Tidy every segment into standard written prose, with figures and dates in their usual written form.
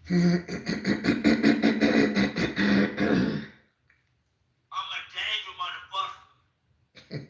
I'm a danger motherfucker.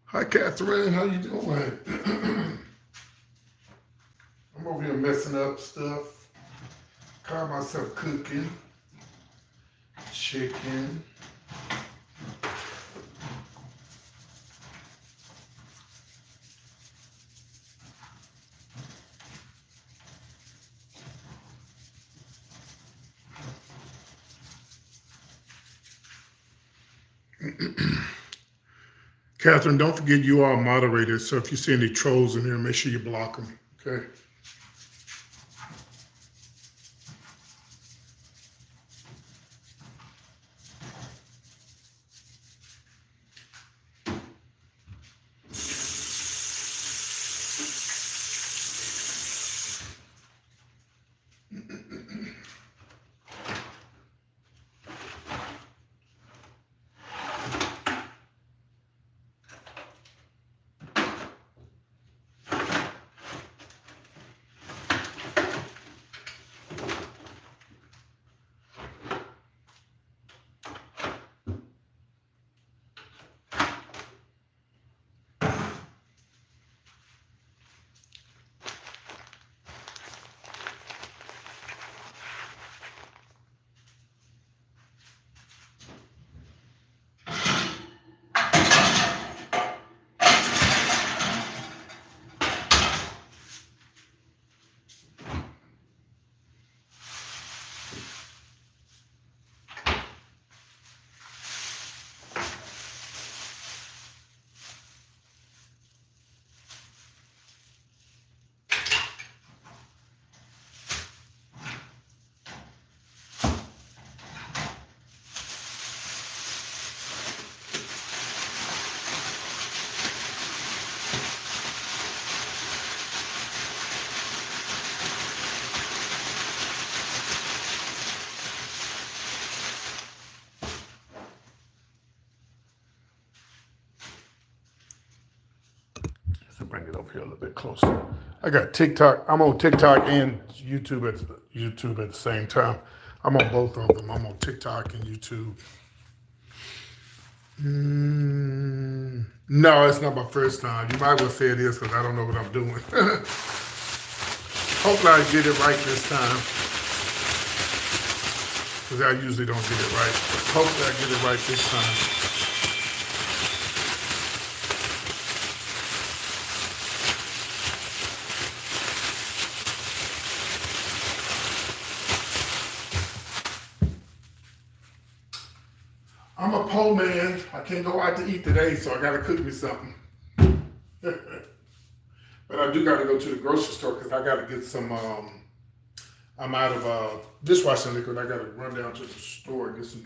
Hi, Catherine. How you doing? I'm over here messing up stuff. Caught myself cooking chicken. Catherine, don't forget you are moderated. So if you see any trolls in here, make sure you block them. Okay. over here a little bit closer. I got TikTok. I'm on TikTok and YouTube at the same time. I'm on both of them. I'm on TikTok and YouTube. No, it's not my first time. You might well say it is because I don't know what I'm doing. Hopefully I get it right this time. Because I usually don't get it right. Hopefully I get it right this time. I'm a poor man. I can't go out to eat today, so I gotta cook me something. But I do gotta go to the grocery store because I gotta get some, I'm out of dishwashing liquid. I gotta run down to the store and get some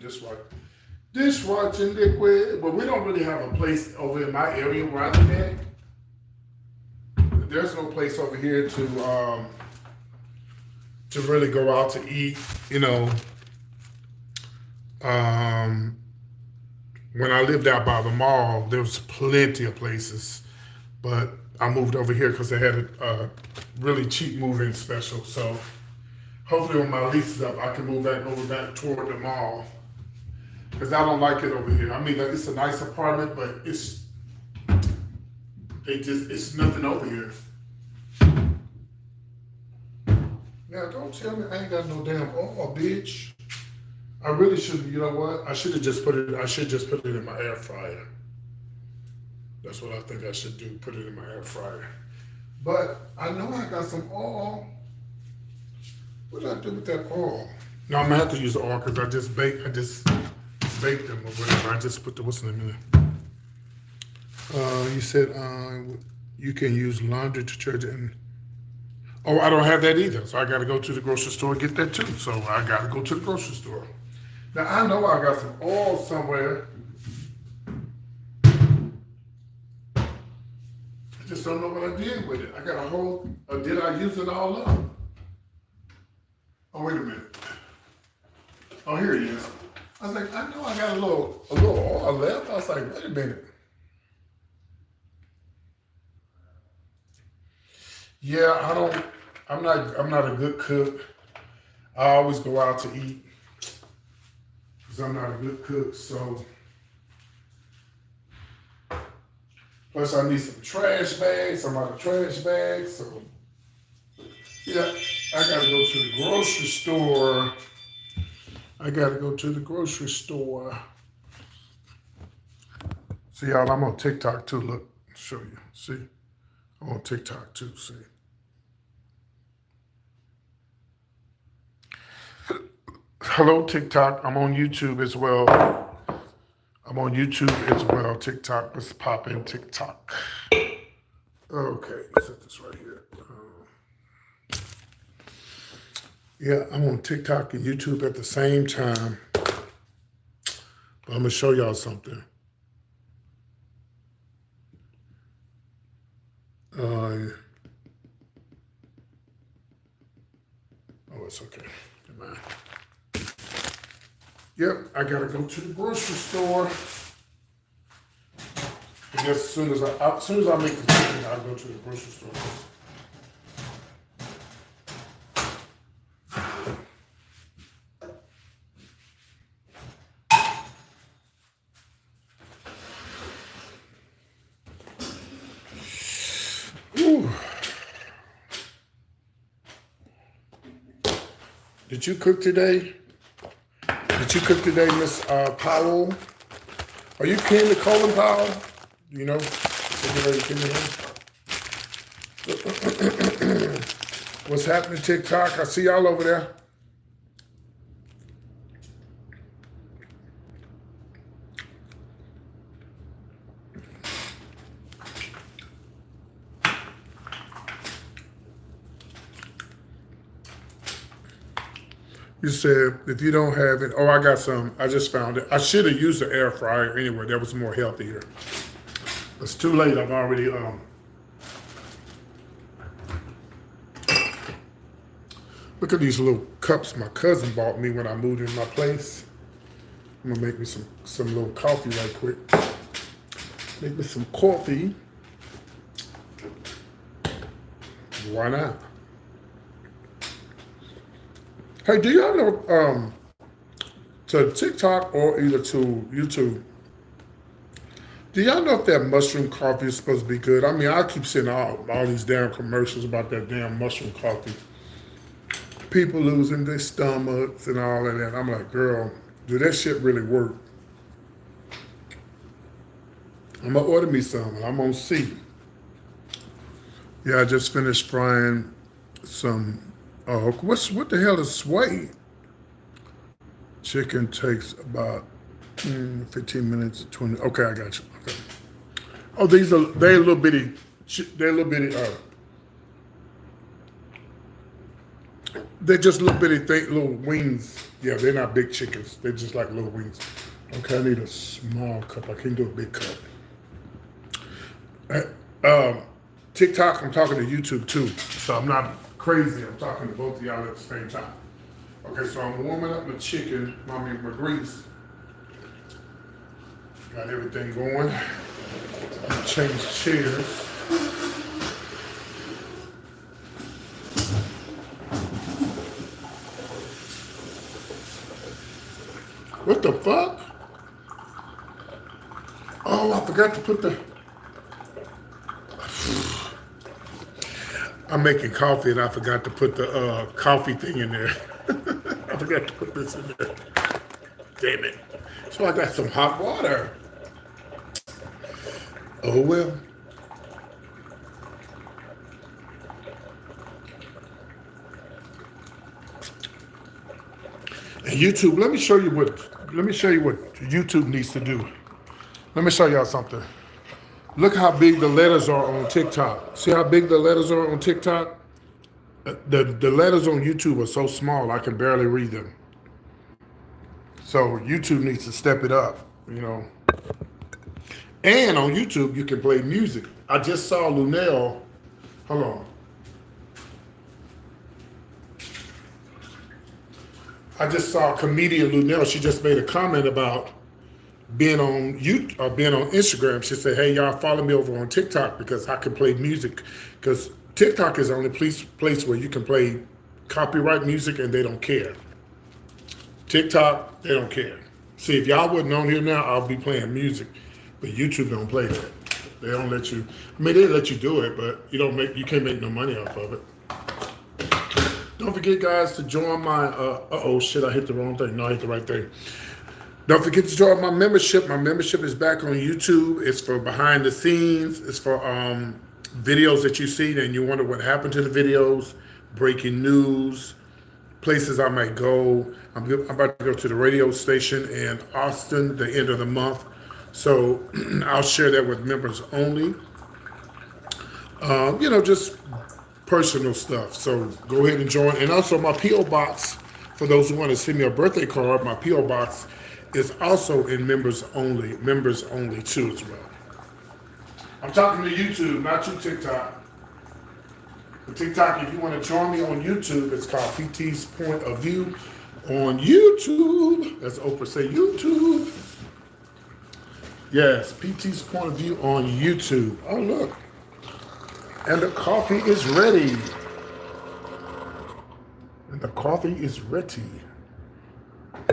dishwashing liquid. But we don't really have a place over in my area where I live at. There's no place over here to really go out to eat, you know. When I lived out by the mall, there was plenty of places, but I moved over here because they had a really cheap move-in special. So hopefully when my lease is up, I can move back toward the mall because I don't like it over here. I mean, it's a nice apartment, but it's nothing over here. Now, don't tell me I ain't got no damn oil, bitch. I really should, you know what? I should just put it in my air fryer. That's what I think I should do, put it in my air fryer. But I know I got some oil. What did I do with that oil? No, I'm gonna have to use oil because I just baked them or whatever. I just put what's in there. You said you can use laundry detergent. Oh, I don't have that either. So I gotta go to the grocery store and get that too. So I gotta go to the grocery store. Now, I know I got some oil somewhere. I just don't know what I did with it. I got a whole, or did I use it all up? Oh, wait a minute. Oh, here it is. I was like, I know I got a little oil left. I was like, wait a minute. Yeah, I'm not a good cook. I always go out to eat. Because I'm not a good cook, so. Plus I need some trash bags. I'm out of trash bags, so. Yeah, I gotta go to the grocery store. See y'all, I'm on TikTok too, look, show you, see? I'm on TikTok too, see? Hello, TikTok. I'm on YouTube as well. TikTok. Let's pop in TikTok. Okay, let's set this right here. Yeah, I'm on TikTok and YouTube at the same time. But I'm going to show y'all something. Oh, it's okay. Never mind. Yep, I gotta go to the grocery store. I guess as soon as I make the chicken, I'll go to the grocery store. Ooh. Did you cook today? Miss Powell? Are you kin to Colin Powell? You know? What's happening, TikTok? I see y'all over there. You said, if you don't have it, oh, I got some. I just found it. I should have used the air fryer anyway. That was more healthier. It's too late. I've already, look at these little cups my cousin bought me when I moved in my place. I'm gonna make me some little coffee right quick. Make me some coffee. Why not? Hey, do y'all know to TikTok or either to YouTube? Do y'all know if that mushroom coffee is supposed to be good? I mean, I keep seeing all these damn commercials about that damn mushroom coffee. People losing their stomachs and all of that. I'm like, girl, do that shit really work? I'm gonna order me some and I'm gonna see. Yeah, I just finished frying some. What the hell is sway? Chicken takes about 15 minutes, 20. Okay, I got you. Okay. Oh, they're a little bitty. They're a little bitty. They're just little bitty little wings. Yeah, they're not big chickens. They're just like little wings. Okay, I need a small cup. I can't do a big cup. TikTok, I'm talking to YouTube too. So I'm not crazy. I'm talking to both of y'all at the same time. Okay, so I'm warming up my chicken, my grease. Got everything going. Change chairs. What the fuck? Oh, I forgot to put the... I'm making coffee and I forgot to put the coffee thing in there. I forgot to put this in there. Damn it. So I got some hot water. Oh well. And YouTube, let me show you what YouTube needs to do. Let me show y'all something. Look how big the letters are on TikTok. See how big the letters are on TikTok? The letters on YouTube are so small I can barely read them. So YouTube needs to step it up, you know. And on YouTube you can play music. I just saw Lunel. Hold on. I just saw comedian Lunel. She just made a comment about being on YouTube or being on Instagram. She said, "Hey, y'all follow me over on TikTok because I can play music. Because TikTok is the only place where you can play copyright music and they don't care. TikTok, they don't care. See, if y'all wasn't on here now, I'll be playing music, but YouTube don't play that. They don't let you. I mean, they let you do it, but you can't make no money off of it. Don't forget, guys, to join my. Oh shit! I hit the wrong thing. No, I hit the right thing. Don't forget to join my membership. My membership is back on YouTube. It's for behind the scenes. It's for videos that you see and you wonder what happened to the videos, breaking news, places I might go. I'm about to go to the radio station in Austin the end of the month. So I'll share that with members only. Just personal stuff. So go ahead and join. And also my P.O. Box, for those who want to send me a birthday card, my P.O. Box is also in members only too as well. I'm talking to YouTube, not you TikTok. The TikTok, if you want to join me on YouTube, it's called PT's Point of View on YouTube. As Oprah say, YouTube. Yes, PT's Point of View on YouTube. Oh, look. And the coffee is ready.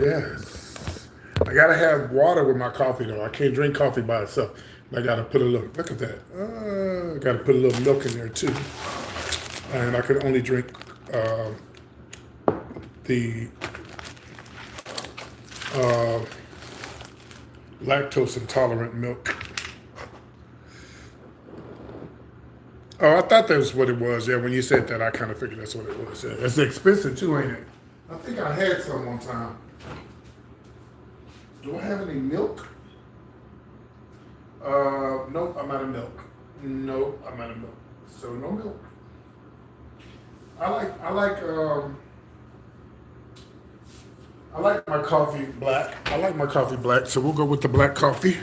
Yes. I gotta have water with my coffee though. I can't drink coffee by itself. I gotta put a little, look at that. I gotta put a little milk in there too. And I can only drink the lactose intolerant milk. Oh, I thought that was what it was. Yeah, when you said that, I kind of figured that's what it was. Yeah. It's expensive too, ain't it? I think I had some one time. Do I have any milk? Nope, I'm out of milk. So no milk. I like my coffee black. So we'll go with the black coffee.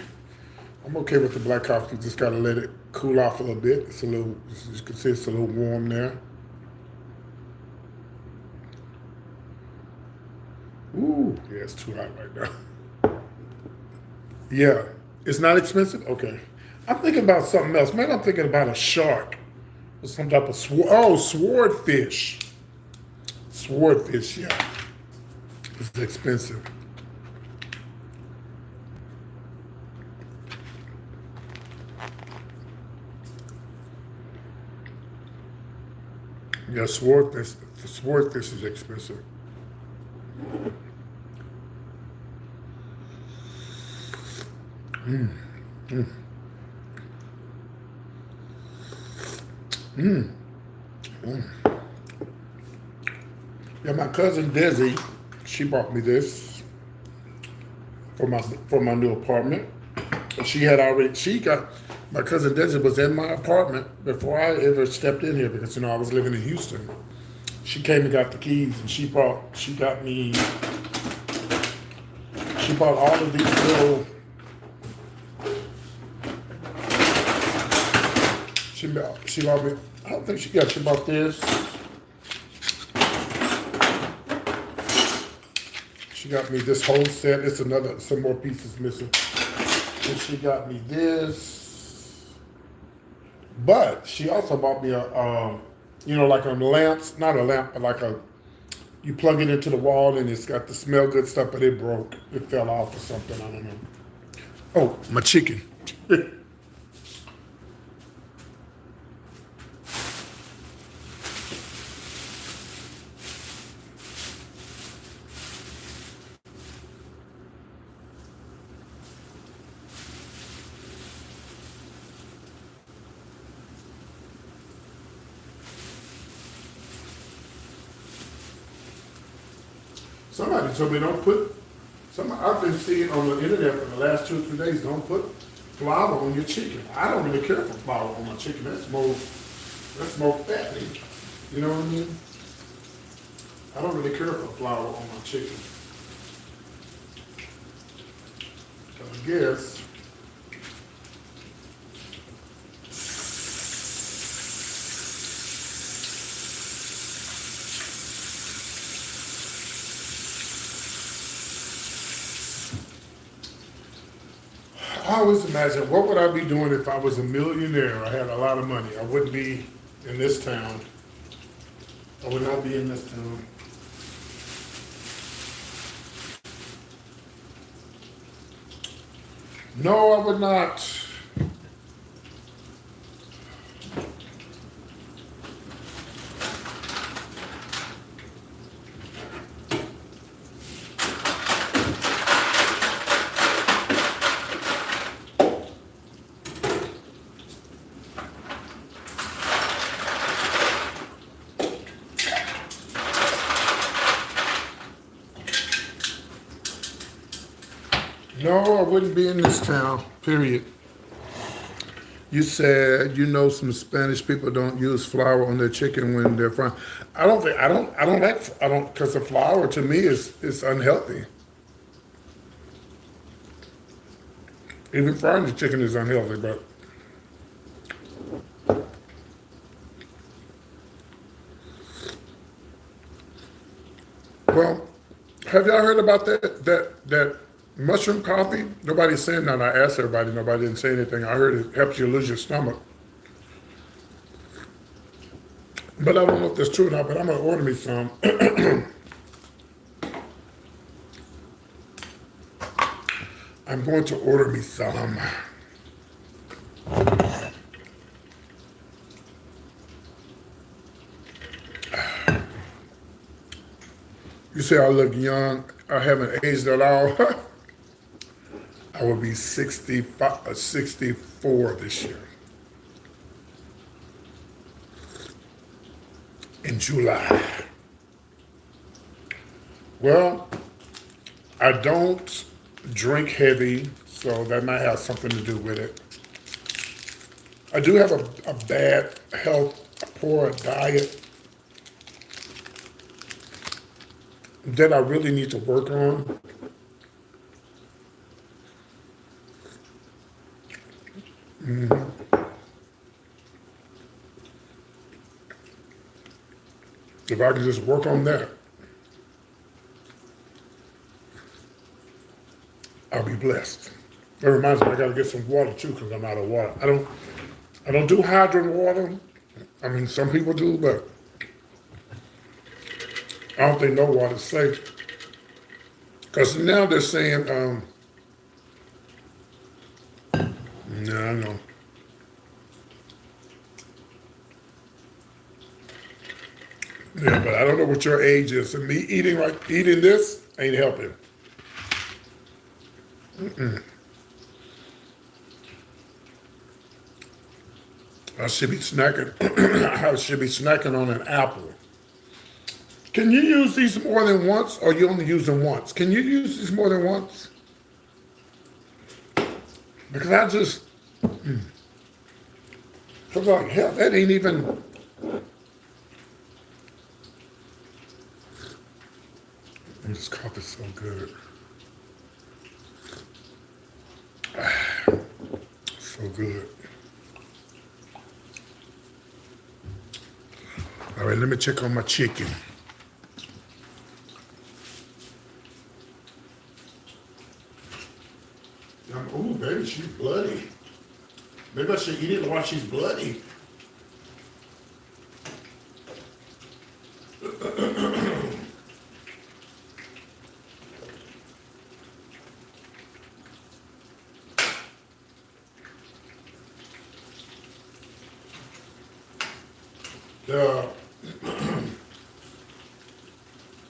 I'm okay with the black coffee. Just gotta let it cool off a little bit. As you can see, it's a little warm there. Ooh, yeah, it's too hot right now. Yeah, it's not expensive? Okay. I'm thinking about something else. Maybe I'm thinking about a shark. some type of swordfish. Swordfish, yeah. It's expensive. Yeah, swordfish is expensive. Yeah, my cousin Desi, she bought me this for my new apartment. She got my cousin Desi was in my apartment before I ever stepped in here because I was living in Houston. She came and got the keys and she bought all of these little she bought me I don't think she bought this. She got me this whole set. It's some more pieces missing. And she got me this. But she also bought me like on lamps, not a lamp, but you plug it into the wall and it's got the smell good stuff, but it broke. It fell off or something, I don't know. Oh, my chicken. Somebody told me I've been seeing on the internet for the last 2 or 3 days, don't put flour on your chicken. I don't really care for flour on my chicken. That's more fattening. You know what I mean? I don't really care for flour on my chicken. But I guess I always imagine, what would I be doing if I was a millionaire? I had a lot of money. I wouldn't be in this town. I would not be in this town. No, I would not. No, I wouldn't be in this town, period. You said some Spanish people don't use flour on their chicken when they're frying. Because the flour to me is unhealthy. Even frying the chicken is unhealthy, but well, have y'all heard about that mushroom coffee? Nobody's saying that. I asked everybody. Nobody didn't say anything. I heard it helps you lose your stomach. But I don't know if that's true or not, but I'm going to order me some. I'm going to order me some. You say I look young. I haven't aged at all. I will be 64 this year. In July. Well, I don't drink heavy, so that might have something to do with it. I do have a bad health, a poor diet that I really need to work on. If I can just work on that, I'll be blessed. That reminds me, I gotta get some water too, because I'm out of water. I don't do hydrant water. I mean, some people do, but I don't think no water's safe. Because now they're saying, no, I know. Yeah, but I don't know what your age is. And me eating this ain't helping. I should be snacking. I should be snacking on an apple. Can you use these more than once, or you only use them once? Can you use these more than once? Because I just, cause like hell, that ain't even. This coffee's so good. So good. All right, let me check on my chicken. Oh, baby, she's bloody. Maybe I should eat it while she's bloody.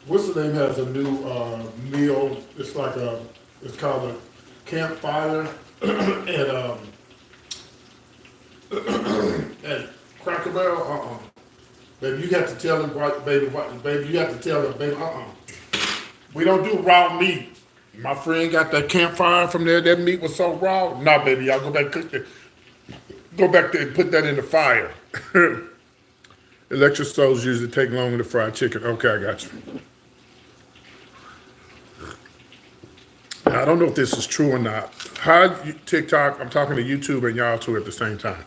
What's the name has a new meal? It's like it's called a campfire at at Cracker Barrel. Baby, you have to tell them baby, you have to tell them, baby, we don't do raw meat. My friend got that campfire from there. That meat was so raw. Nah, baby, y'all go back cook it. Go back there and put that in the fire. Electric stoves usually take longer to fry chicken. Okay, I got you. Now, I don't know if this is true or not. Hi, TikTok. I'm talking to YouTube and y'all too at the same time.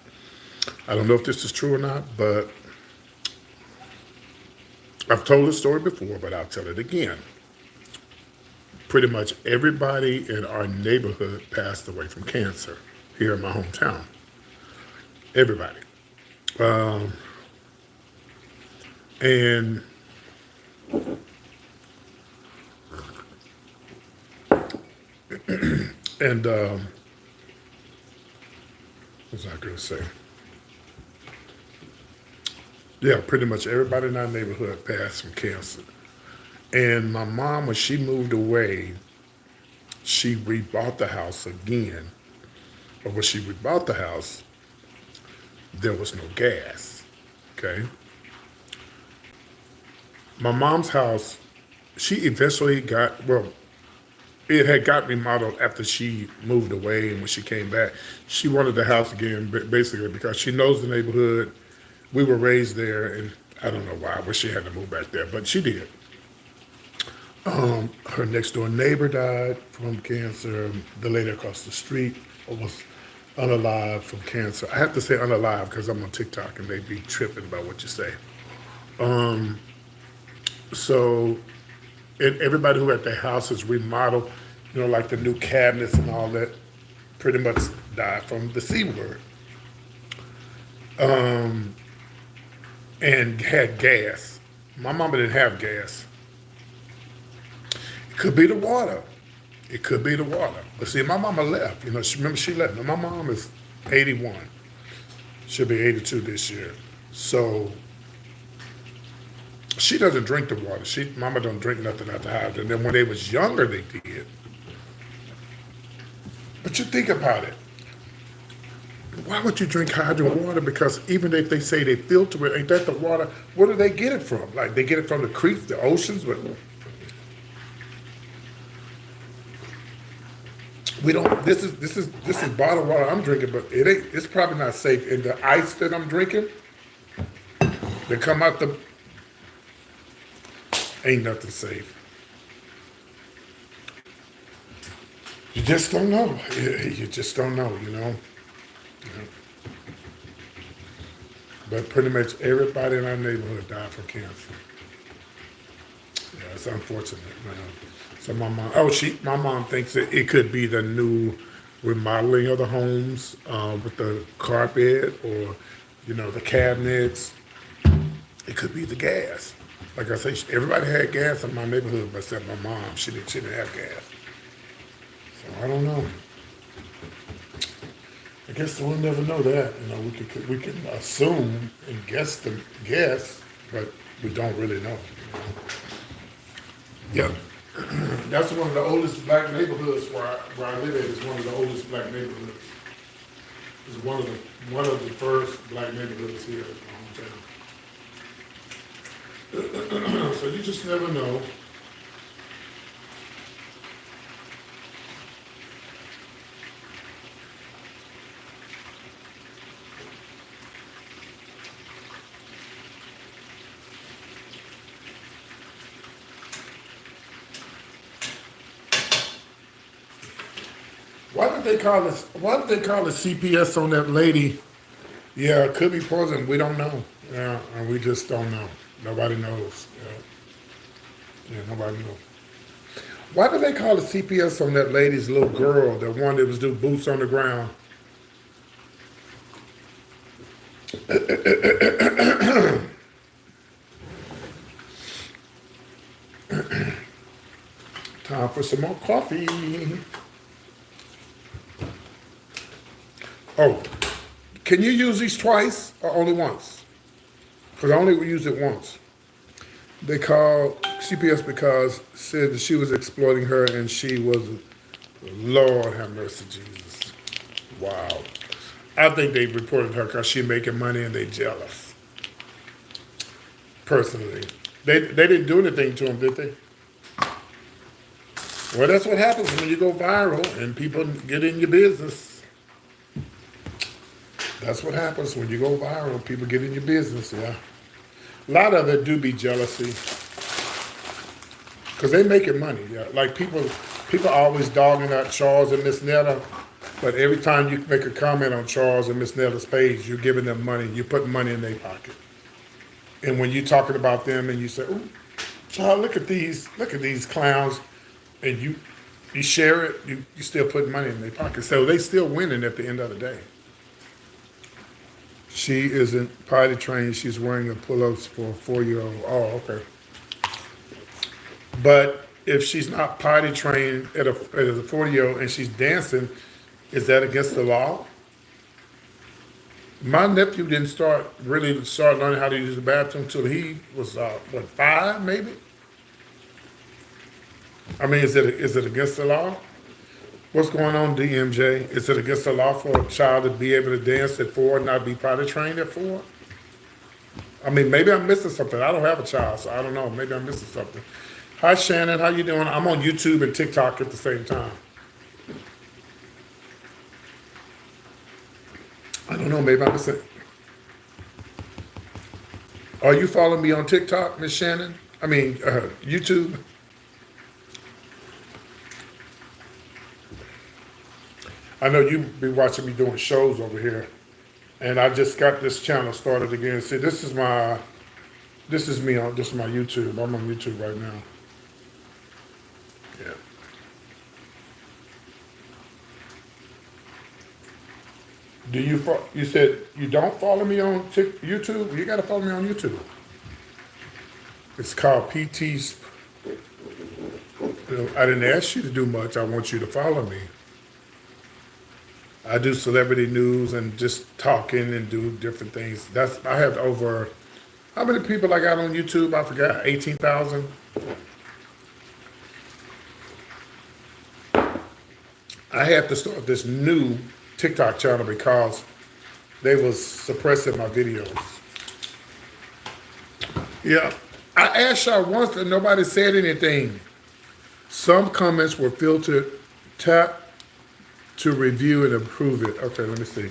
I don't know if this is true or not, but I've told this story before, but I'll tell it again. Pretty much everybody in our neighborhood passed away from cancer here in my hometown. Everybody. And what was I going to say? Yeah, pretty much everybody in our neighborhood passed from cancer. And my mom, when she moved away, she rebought the house again. But when she rebought the house, there was no gas, okay? My mom's house, she eventually it had got remodeled after she moved away, and when she came back, she wanted the house again, basically because she knows the neighborhood. We were raised there, and I don't know why, but she had to move back there, but she did. Her next door neighbor died from cancer. The lady across the street was unalive from cancer. I have to say unalive because I'm on TikTok and they be tripping about what you say. So everybody who at their house is remodeled, like the new cabinets and all that, pretty much died from the C word. And had gas. My mama didn't have gas. It could be the water. It could be the water. But see, my mama left. She left. Now, my mom is 81. She'll be 82 this year. So she doesn't drink the water. Mama don't drink nothing out the house. And then when they was younger, they did. But you think about it. Why would you drink hydro water? Because even if they say they filter it, ain't that the water? Where do they get it from? Like they get it from the creeks, the oceans, but we don't. This is bottled water I'm drinking, but it ain't. It's probably not safe. And the ice that I'm drinking, that come out ain't nothing safe. You just don't know. You just don't know. But pretty much everybody in our neighborhood died from cancer. Yeah, it's unfortunate, man. So my mom thinks that it could be the new remodeling of the homes with the carpet or, the cabinets. It could be the gas. Like I say, everybody had gas in my neighborhood except my mom. She didn't have gas. So I don't know. I guess we'll never know that. You know, we can assume and guess, but we don't really know. You know? Yeah, that's one of the oldest black neighborhoods where I live at. Is one of the oldest black neighborhoods. It's one of the first black neighborhoods here in my hometown. So you just never know. Why did they call it CPS on that lady? Yeah, it could be poison. We don't know. Yeah, and we just don't know. Nobody knows. Yeah, nobody knows. Why did they call it CPS on that lady's little girl, the one that was doing boots on the ground? Time for some more coffee. Oh, can you use these twice or only once? Because I only use it once. They called CPS because said that she was exploiting her and she was, Lord have mercy, Jesus. Wow. I think they reported her because she making money and they jealous. Personally. They didn't do anything to them, did they? Well, that's what happens when you go viral and people get in your business. That's what happens when you go viral. People get in your business, yeah. A lot of it do be jealousy. Because they making money, yeah. Like people always dogging out Charles and Miss Netta, but every time you make a comment on Charles and Miss Netta's page, you're giving them money. You're putting money in their pocket. And when you're talking about them and you say, "Oh, child, look at these clowns," and you share it, you still putting money in their pocket. So they still winning at the end of the day. She isn't potty trained. She's wearing a pull-ups for a 4-year-old. Oh, okay. But if she's not potty trained at a 40-year-old and she's dancing, is that against the law? My nephew didn't really start learning how to use the bathroom until he was 5, maybe. I mean, is it against the law? What's going on, DMJ? Is it against the law for a child to be able to dance at 4 and not be potty trained at 4? I mean, maybe I'm missing something. I don't have a child, so I don't know. Maybe I'm missing something. Hi, Shannon. How you doing? I'm on YouTube and TikTok at the same time. I don't know. Maybe I'm missing. Are you following me on TikTok, Miss Shannon? I mean, YouTube? I know you be watching me doing shows over here, and I just got this channel started again. See, this is my YouTube. I'm on YouTube right now. Yeah. You said you don't follow me on YouTube? You got to follow me on YouTube. It's called PT's. I didn't ask you to do much. I want you to follow me. I do celebrity news and just talking and do different things. I have over, how many people I got on YouTube? I forgot, 18,000. I had to start this new TikTok channel because they was suppressing my videos. Yeah, I asked y'all once and nobody said anything. Some comments were filtered. Tap to review and approve it. Okay, let me see.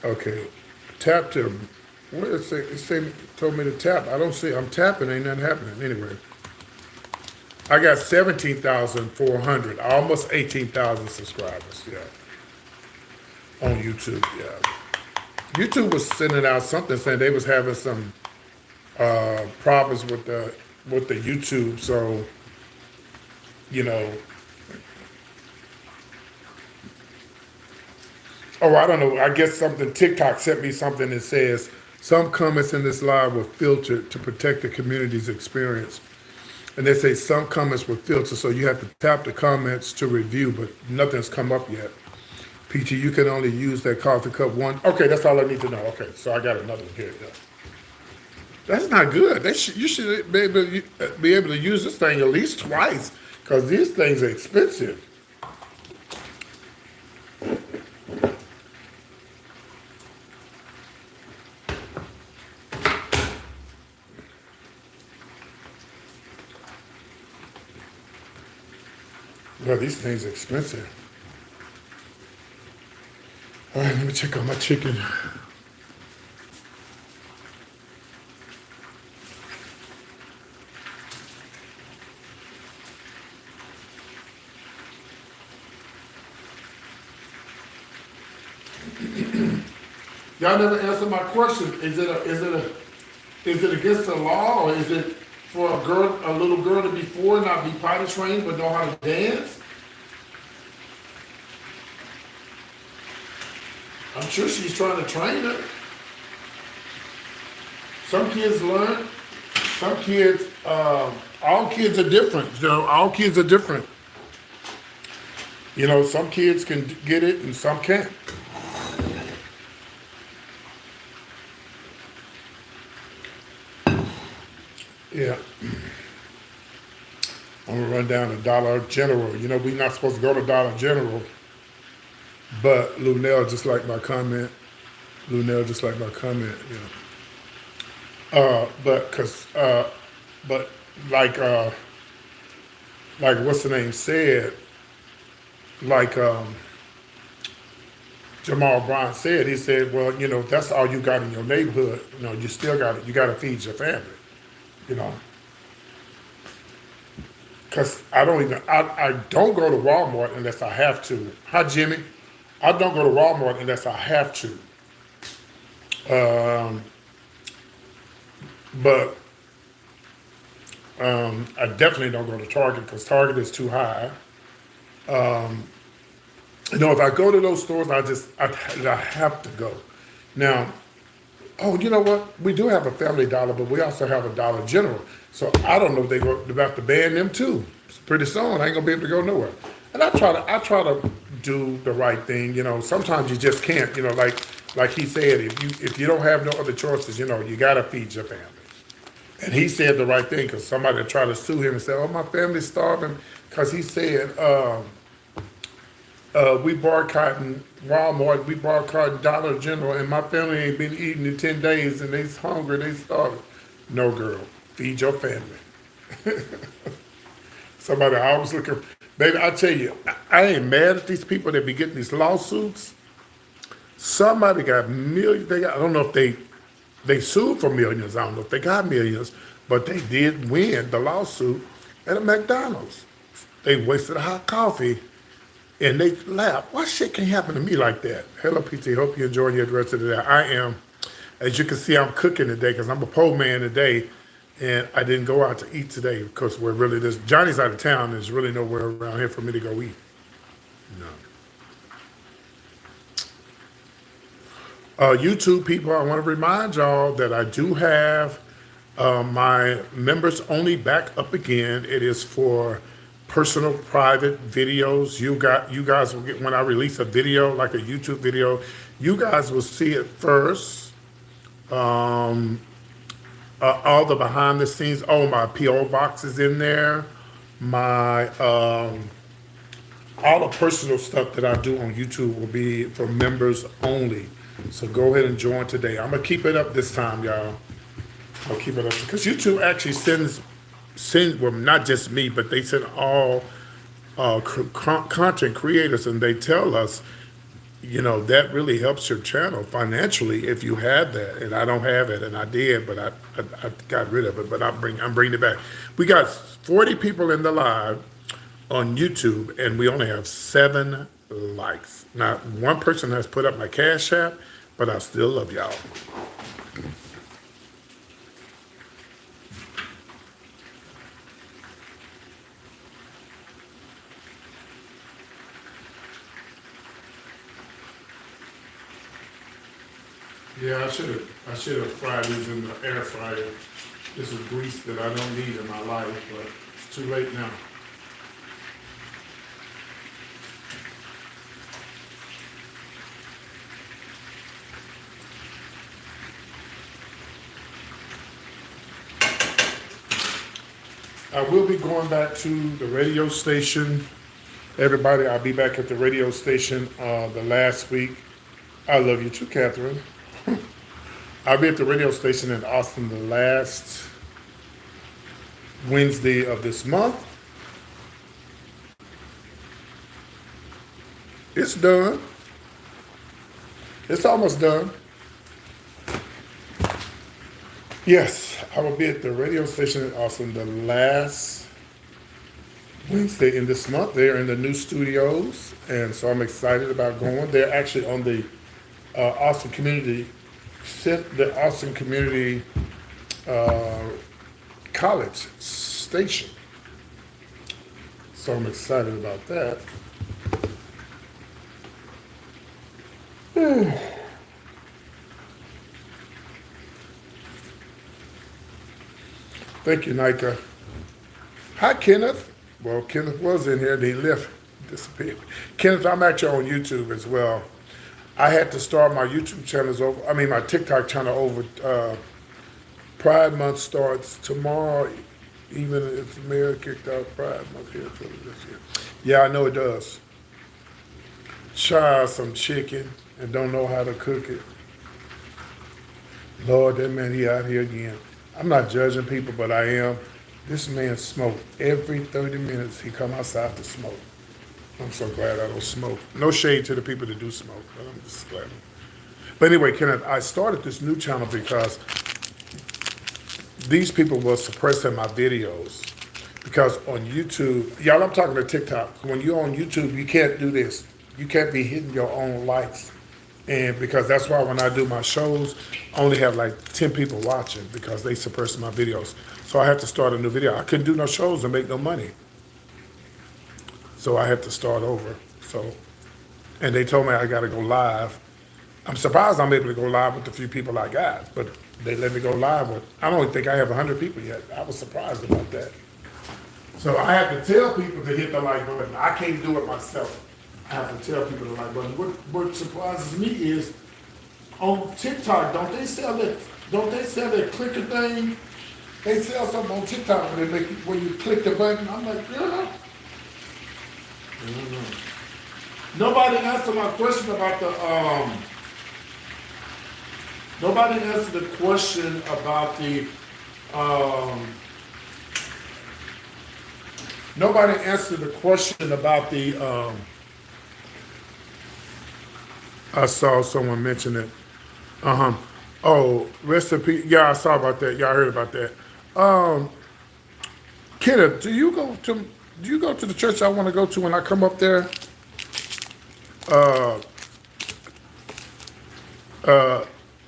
Okay, tap to, what is it? It told me to tap. I don't see, I'm tapping, ain't nothing happening. Anyway, I got 17,400, almost 18,000 subscribers, yeah. On YouTube, yeah. YouTube was sending out something saying they was having some problems with the YouTube, so, you know, oh, I don't know. I guess TikTok sent me something that says Some comments in this live were filtered to protect the community's experience. And they say some comments were filtered, so you have to tap the comments to review, but nothing's come up yet. PT, you can only use that coffee cup one. Okay, that's all I need to know. Okay, so I got another one here. Yeah. That's not good. You should be able to use this thing at least twice, because these things are expensive. Yeah, these things are expensive. All right, let me check on my chicken. Y'all never answered my question. Is it against the law, or is it for a little girl to be 4 and not be potty trained but know how to dance? I'm sure she's trying to train her. Some kids learn. Some kids, all kids are different. All kids are different. Some kids can get it and some can't. Yeah. I'm gonna run down to Dollar General. We're not supposed to go to Dollar General, but Lunell just like my comment. Yeah. But like what's the name said, like Jamal Bryant said, he said, well, that's all you got in your neighborhood. You still got it. You got to feed your family. You know, because I don't go to Walmart unless I have to. Hi, Jimmy. I don't go to Walmart unless I have to. But I definitely don't go to Target because Target is too high. If I go to those stores, I have to go. Now, oh, you know what? We do have a Family Dollar, but we also have a Dollar General. So I don't know if they're about to ban them too. Pretty soon, I ain't gonna be able to go nowhere. And I try to do the right thing. Sometimes you just can't. Like he said, if you don't have no other choices, you gotta feed your family. And he said the right thing because somebody tried to sue him and said, "Oh, my family's starving," because he said we boycotting Walmart, we boycotting Dollar General, and my family ain't been eating in 10 days, and they's hungry, they starving. No, girl, feed your family. Somebody always looking, baby. I tell you, I ain't mad at these people that be getting these lawsuits. Somebody got millions. I don't know if they sued for millions. I don't know if they got millions, but they did win the lawsuit at a McDonald's. They wasted hot coffee, and they laughed. What shit can happen to me like that? Hello, PT. Hope you're enjoying your rest of the day. I am. As you can see, I'm cooking today because I'm a poor man today, and I didn't go out to eat today because Johnny's out of town. There's really nowhere around here for me to go eat. No. YouTube people, I want to remind y'all that I do have my members only back up again. It is for personal private videos. You guys will get, when I release a video, like a YouTube video, you guys will see it first. All the behind the scenes. Oh, my PO box is in there. My all the personal stuff that I do on YouTube will be for members only. So go ahead and join today. I'm gonna keep it up this time, y'all. I'll keep it up because YouTube actually sends well, not just me, but they send all content creators, and they tell us, that really helps your channel financially if you have that. And I don't have it, and I did, but I got rid of it. But I'm bringing it back. We got 40 people in the live on YouTube, and we only have 7 likes. Now, one person has put up my Cash App, but I still love y'all. Yeah, I should have fried these in the air fryer. This is grease that I don't need in my life, but it's too late now. I will be going back to the radio station. Everybody, I'll be back at the radio station the last week. I love you too, Catherine. I'll be at the radio station in Austin the last Wednesday of this month. It's done. It's almost done. Yes, I will be at the radio station in Austin the last Wednesday in this month. They're in the new studios, and so I'm excited about going. They're actually on the Austin Community, the Austin Community College station. So I'm excited about that. Thank you, Nika. Hi, Kenneth. Well, Kenneth was in here and he left, disappeared. Kenneth, I'm actually on YouTube as well. I had to start my YouTube channels over, my TikTok channel over. Pride Month starts tomorrow, even if the mayor kicked out Pride Month here for this year. Yeah, I know it does. Try some chicken and don't know how to cook it. Lord, that man, he out here again. I'm not judging people, but I am. This man smoked every 30 minutes. He come outside to smoke. I'm so glad I don't smoke. No shade to the people that do smoke, but I'm just glad. But anyway, Kenneth, I started this new channel because these people were suppressing my videos. Because on YouTube, y'all, I'm talking to TikTok. When you're on YouTube, you can't do this. You can't be hitting your own likes. And because that's why when I do my shows, I only have like 10 people watching because they suppress my videos. So I had to start a new video. I couldn't do no shows and make no money. So I had to start over. And they told me I got to go live. I'm surprised I'm able to go live with the few people I got, but they let me go live with, I don't think I have 100 people yet. I was surprised about that. So I have to tell people to hit the like button. I can't do it myself. I have to tell people to like button. What surprises me is on TikTok, don't they sell that clicker thing? They sell something on TikTok where they make you, when you click the button. I'm like, yeah. Nobody answered my question about the nobody answered the question about the nobody answered the question about the I saw someone mention it. Oh, rest in peace. Yeah, I saw about that. Y'all heard about that. Kenneth, do you go to the church I want to go to when I come up there?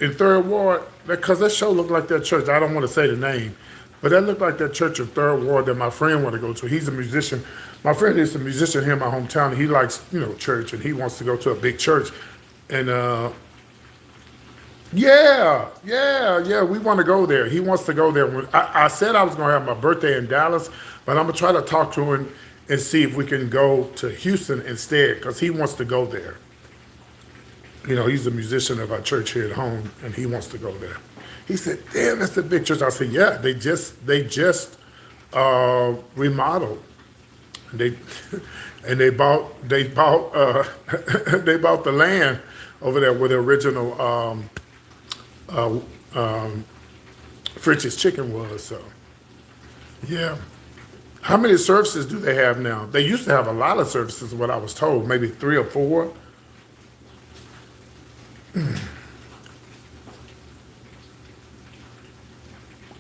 In Third Ward, because that show looked like that church. I don't want to say the name, but that looked like that church in Third Ward that my friend want to go to. He's a musician. My friend is a musician here in my hometown. He likes, church, and he wants to go to a big church. And yeah, we want to go there. He wants to go there. I said I was going to have my birthday in Dallas, but I'm going to try to talk to him and see if we can go to Houston instead, because he wants to go there. He's a musician of our church here at home, and he wants to go there. He said, damn, that's a big church. I said, yeah, they just remodeled. And they bought they bought the land over there where the original Fritch's Chicken was. So, yeah. How many services do they have now? They used to have a lot of services, what I was told, maybe 3 or 4.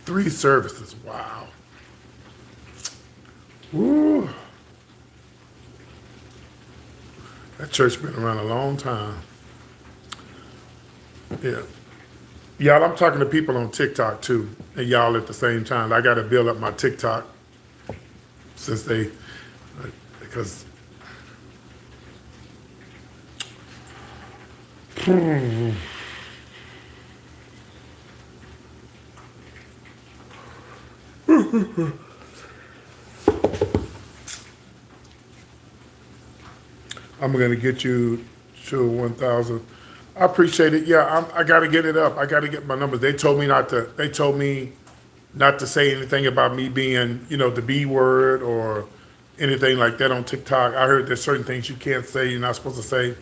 3 services, wow. Woo. That church been around a long time. Yeah. Y'all, I'm talking to people on TikTok too, and y'all at the same time. I got to build up my TikTok because I'm going to get you to 1,000. I appreciate it. Yeah, I got to get it up. I got to get my numbers. They told me not to. They told me not to say anything about me being, the B word or anything like that on TikTok. I heard there's certain things you can't say. You're not supposed to say.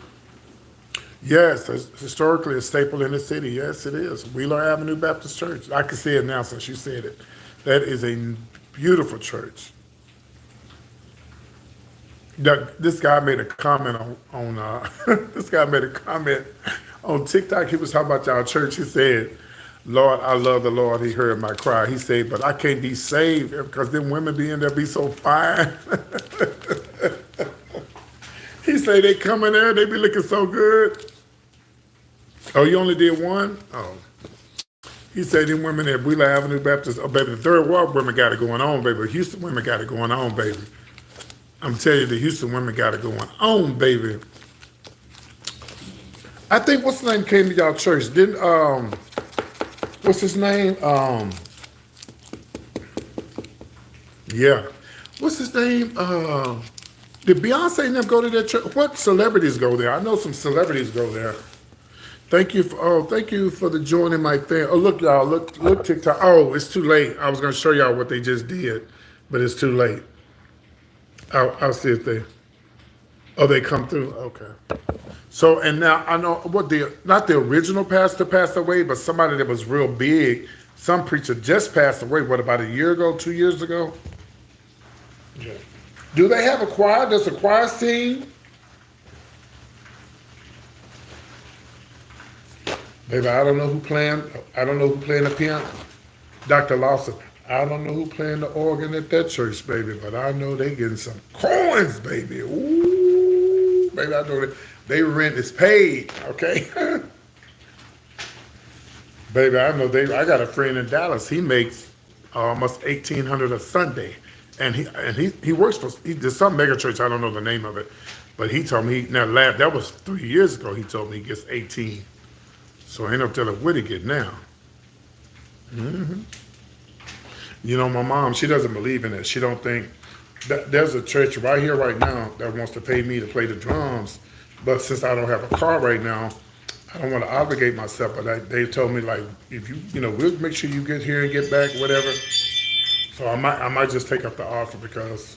Yes, it's historically a staple in the city. Yes, it is. Wheeler Avenue Baptist Church. I can see it now since you said it. That is a beautiful church. This guy made a comment on this guy made a comment on TikTok. He was talking about y'all church. He said, "Lord, I love the Lord." He heard my cry. He said, "But I can't be saved because them women be in there be so fine." He said they come in there, they be looking so good. Oh, you only did one? Oh. He said them women at Wheeler Avenue Baptist, oh baby, the third ward women got it going on, baby. Houston women got it going on, baby. I'm telling you, the Houston women got it going on, baby. I think what's his name came to y'all church. Didn't what's his name? Yeah. What's his name? Did Beyonce and them go to that church? What celebrities go there? I know some celebrities go there. Thank you for the joining my thing. Oh look, y'all, look TikTok. Oh, it's too late. I was gonna show y'all what they just did, but it's too late. I'll see if they come through. Okay. So, and now I know not the original pastor passed away, but somebody that was real big. Some preacher just passed away, what, about a year ago, 2 years ago? Yeah. Do they have a choir? Does the choir sing? Baby, I don't know who playing the piano. Dr. Lawson. I don't know who playing the organ at that church, baby, but I know they getting some coins, baby. Ooh, baby, I know they rent is paid, okay? Baby, I know I got a friend in Dallas. He makes almost $1,800 a Sunday, and he works for there's some mega church. I don't know the name of it, but he told me that was 3 years ago. He told me he gets 18. So ain't no telling what he get now. Mm-hmm. My mom, she doesn't believe in it. She don't think that there's a church right here, right now, that wants to pay me to play the drums. But since I don't have a car right now, I don't want to obligate myself. But they told me, like, if we'll make sure you get here and get back, whatever. So I might just take up the offer because,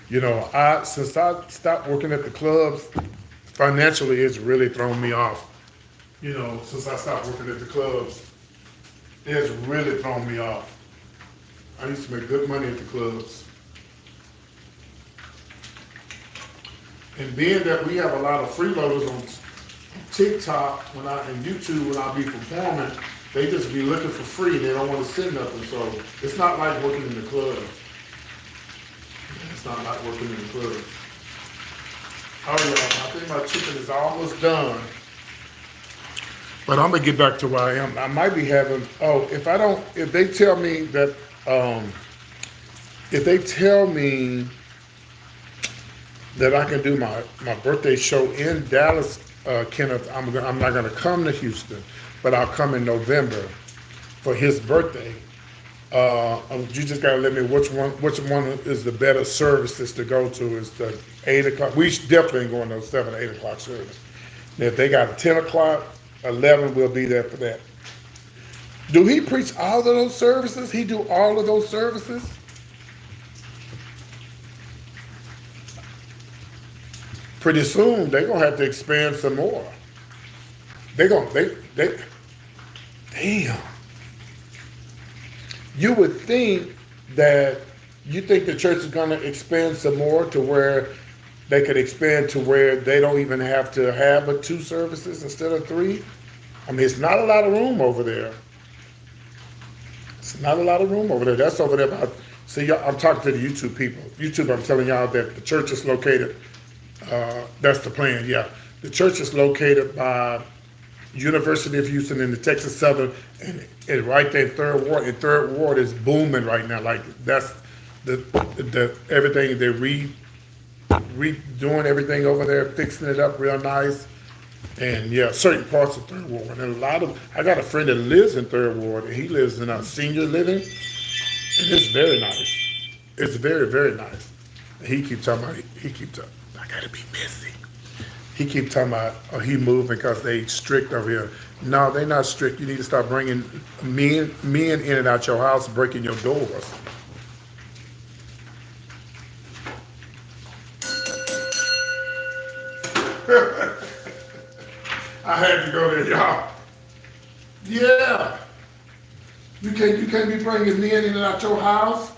since I stopped working at the clubs, financially it's really thrown me off. Since I stopped working at the clubs, it's really thrown me off. I used to make good money at the clubs. And being that we have a lot of freeloaders on TikTok and YouTube when I be performing, they just be looking for free. They don't want to send nothing. So it's not like working in the clubs. It's not like working in the clubs. Oh yeah, I think my chicken is almost done. But I'm gonna get back to where I am. I might be having, if they tell me that, I can do my birthday show in Dallas, Kenneth, I'm not gonna come to Houston, but I'll come in November for his birthday. You just gotta let me which one is the better services to go to. Is the 8 o'clock? We definitely ain't going to 7 or 8 o'clock service. And if they got a 10 o'clock, 11, we'll be there for that. Do he preach all of those services? He do all of those services? Pretty soon they're gonna have to expand some more. Damn. You would think that the church is gonna expand some more to where they could expand to where they don't even have to have but 2 services instead of 3. I mean, it's not a lot of room over there. It's not a lot of room over there. That's over there about, see, I'm talking to the YouTube people. YouTube, I'm telling y'all that the church is located, that's the plan, yeah. The church is located by University of Houston in the Texas Southern, and right there in Third Ward. And Third Ward is booming right now. Like, that's the everything they're redoing everything over there, fixing it up real nice. And yeah, certain parts of Third Ward. And I got a friend that lives in Third Ward, and he lives in a senior living. And it's very nice. It's very, very nice. And he keep talking about, he keep talking, I gotta be messy. He keep talking about, oh, he moving because they strict over here. No, they not strict. You need to start bringing men in and out your house, breaking your doors. I had to go there, y'all. Yeah. You can't be bringing men in and out your house.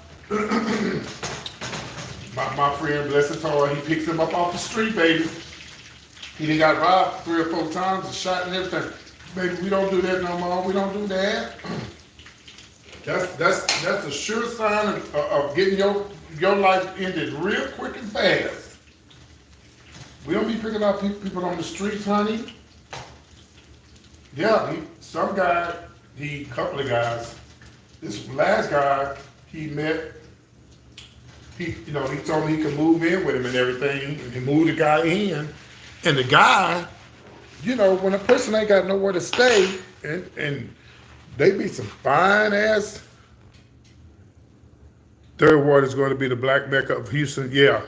my friend, bless his heart, he picks him up off the street, baby. He done got robbed 3 or 4 times and shot and everything. Baby, we don't do that no more. We don't do that. That's a sure sign of getting your life ended real quick and fast. We don't be picking up people on the streets, honey. Yeah, some guy, couple of guys. This last guy he met, he told me he could move in with him and everything, and he moved the guy in. And the guy, when a person ain't got nowhere to stay, and they be some fine ass. Third Ward is going to be the Black Mecca of Houston. Yeah,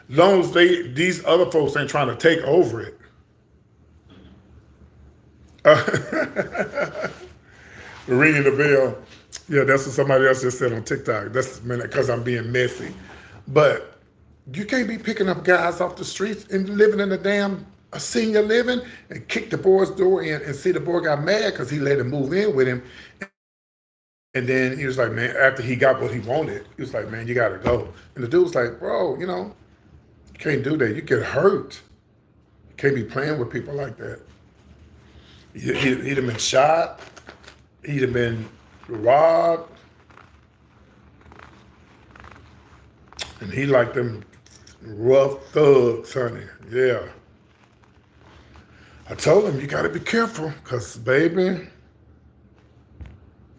long as these other folks ain't trying to take over it. Ringing the bell. Yeah, that's what somebody else just said on TikTok. That's because I'm being messy. But you can't be picking up guys off the streets and living in a damn senior living and kick the boy's door in and see the boy got mad because he let him move in with him. And then he was like, man, after he got what he wanted, he was like, man, you got to go. And the dude was like, bro, you can't do that. You get hurt. You can't be playing with people like that. He'd have been shot. He'd have been robbed. And he like them rough thugs, honey. Yeah. I told him, you got to be careful because, baby,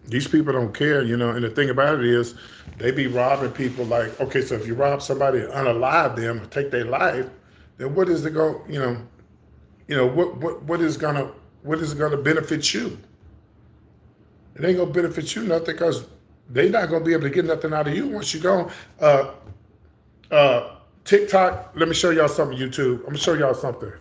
these people don't care, and the thing about it is they be robbing people like, okay, so if you rob somebody and unalive them or take their life, then what is it going, what is it gonna benefit you? It ain't gonna benefit you nothing because they not gonna be able to get nothing out of you once you go. TikTok, let me show y'all something, YouTube. I'm gonna show y'all something.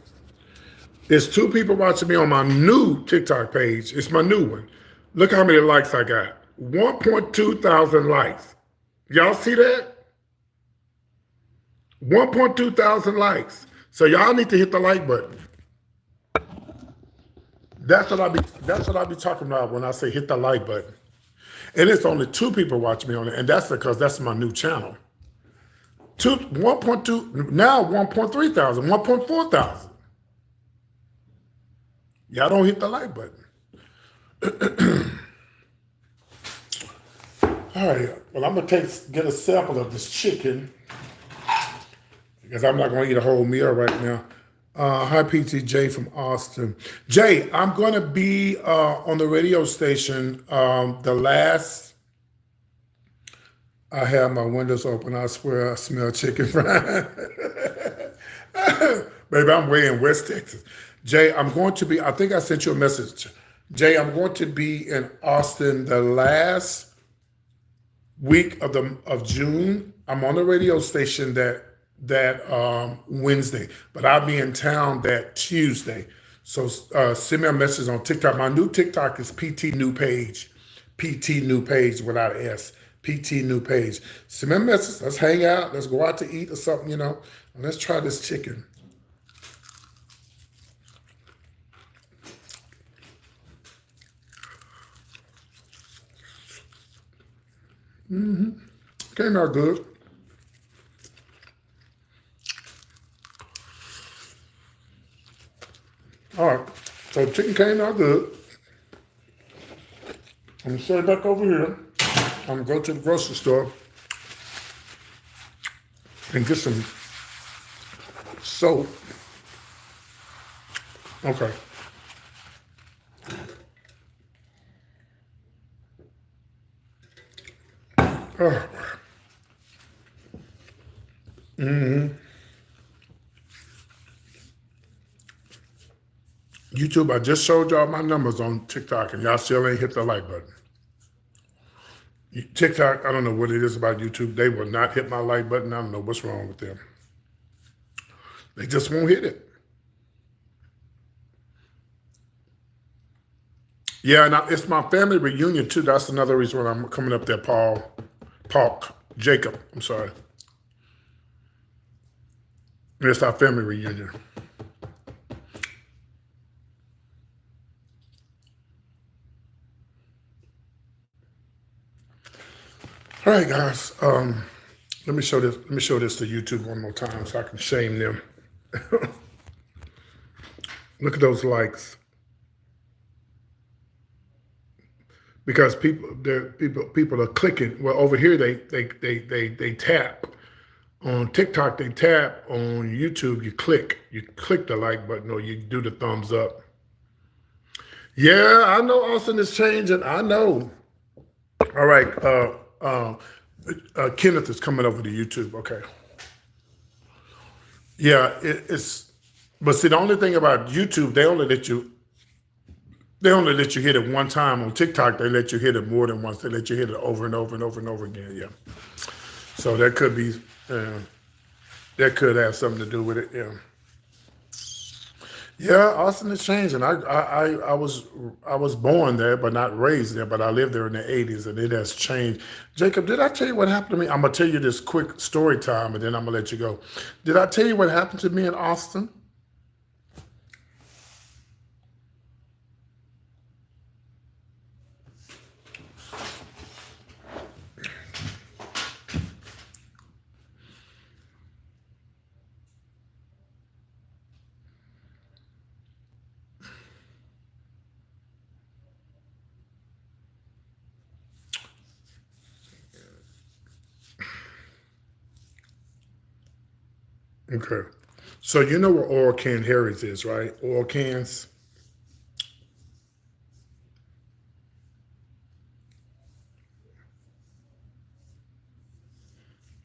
There's 2 people watching me on my new TikTok page. It's my new one. Look how many likes I got. 1.2 thousand likes. Y'all see that? 1.2 thousand likes. So y'all need to hit the like button. That's what I be talking about when I say hit the like button. And it's only 2 people watching me on it, and that's because that's my new channel. 1.2, now 1.3 thousand, 1.4 thousand. Y'all don't hit the like button. All right, well, I'm going to get a sample of this chicken because I'm not going to eat a whole meal right now. Hi, PTJ from Austin. Jay, I'm going to be on the radio station I have my windows open. I swear I smell chicken frying. Baby, I'm way in West Texas. Jay, I'm going to be, I think I sent you a message. Jay, I'm going to be in Austin the last week of June. I'm on the radio station that Wednesday, but I'll be in town that Tuesday. So send me a message on TikTok. My new TikTok is PT New Page. PT New Page without an S. PT New Page. Send me a message. Let's hang out. Let's go out to eat or something, and let's try this chicken. Came out good. All right, so chicken came out good. I'm gonna set it back over here. I'm gonna go to the grocery store and get some soap. Okay. Oh. YouTube, I just showed y'all my numbers on TikTok and y'all still ain't hit the like button. TikTok, I don't know what it is about YouTube. They will not hit my like button. I don't know what's wrong with them. They just won't hit it. Yeah, and it's my family reunion too. That's another reason why I'm coming up there, Jacob. I'm sorry. It's our family reunion. All right, guys. Let me show this. Let me show this to YouTube one more time so I can shame them. Look at those likes. Because people are clicking. Well, over here they tap. On TikTok they tap. On YouTube you click. You click the like button or you do the thumbs up. Yeah, I know Austin is changing. I know. All right. Kenneth is coming over to YouTube. Okay. Yeah, it's. But see, the only thing about YouTube, they only let you hit it one time. On TikTok, they let you hit it more than once. They let you hit it over and over and over and over again. Yeah. So that could be, that could have something to do with it. Yeah. Yeah, Austin is changing. I was born there, but not raised there. But I lived there in the '80s, and it has changed. Jacob, did I tell you what happened to me? I'm gonna tell you this quick story time, and then I'm gonna let you go. Did I tell you what happened to me in Austin? Okay. So you know where Oil Can Harry's is, right? Oil cans.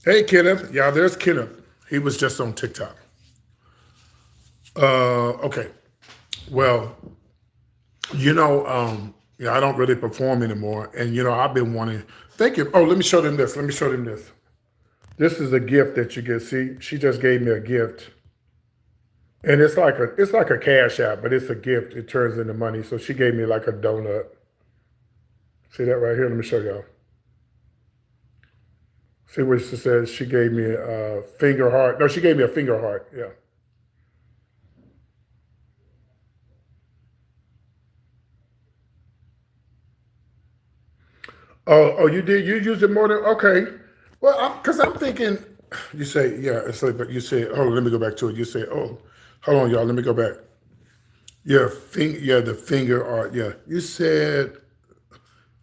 Hey, Kenneth. Yeah, there's Kenneth. He was just on TikTok. Okay. Well, yeah, I don't really perform anymore, and I've been wanting. Thank you. Oh, let me show them this. Let me show them this. This is a gift that you get. See, she just gave me a gift, and it's like a cash app, but it's a gift. It turns into money. So she gave me like a donut. See that right here? Let me show y'all. See what she says? She gave me a finger heart. No, she gave me a finger heart. Yeah. Oh, you did. You used it more than okay. Well, because I'm thinking. You say, yeah. It's like, but you say, oh, let me go back to it. You say, oh, hold on, y'all. Let me go back. Yeah, yeah, the finger art. Yeah, you said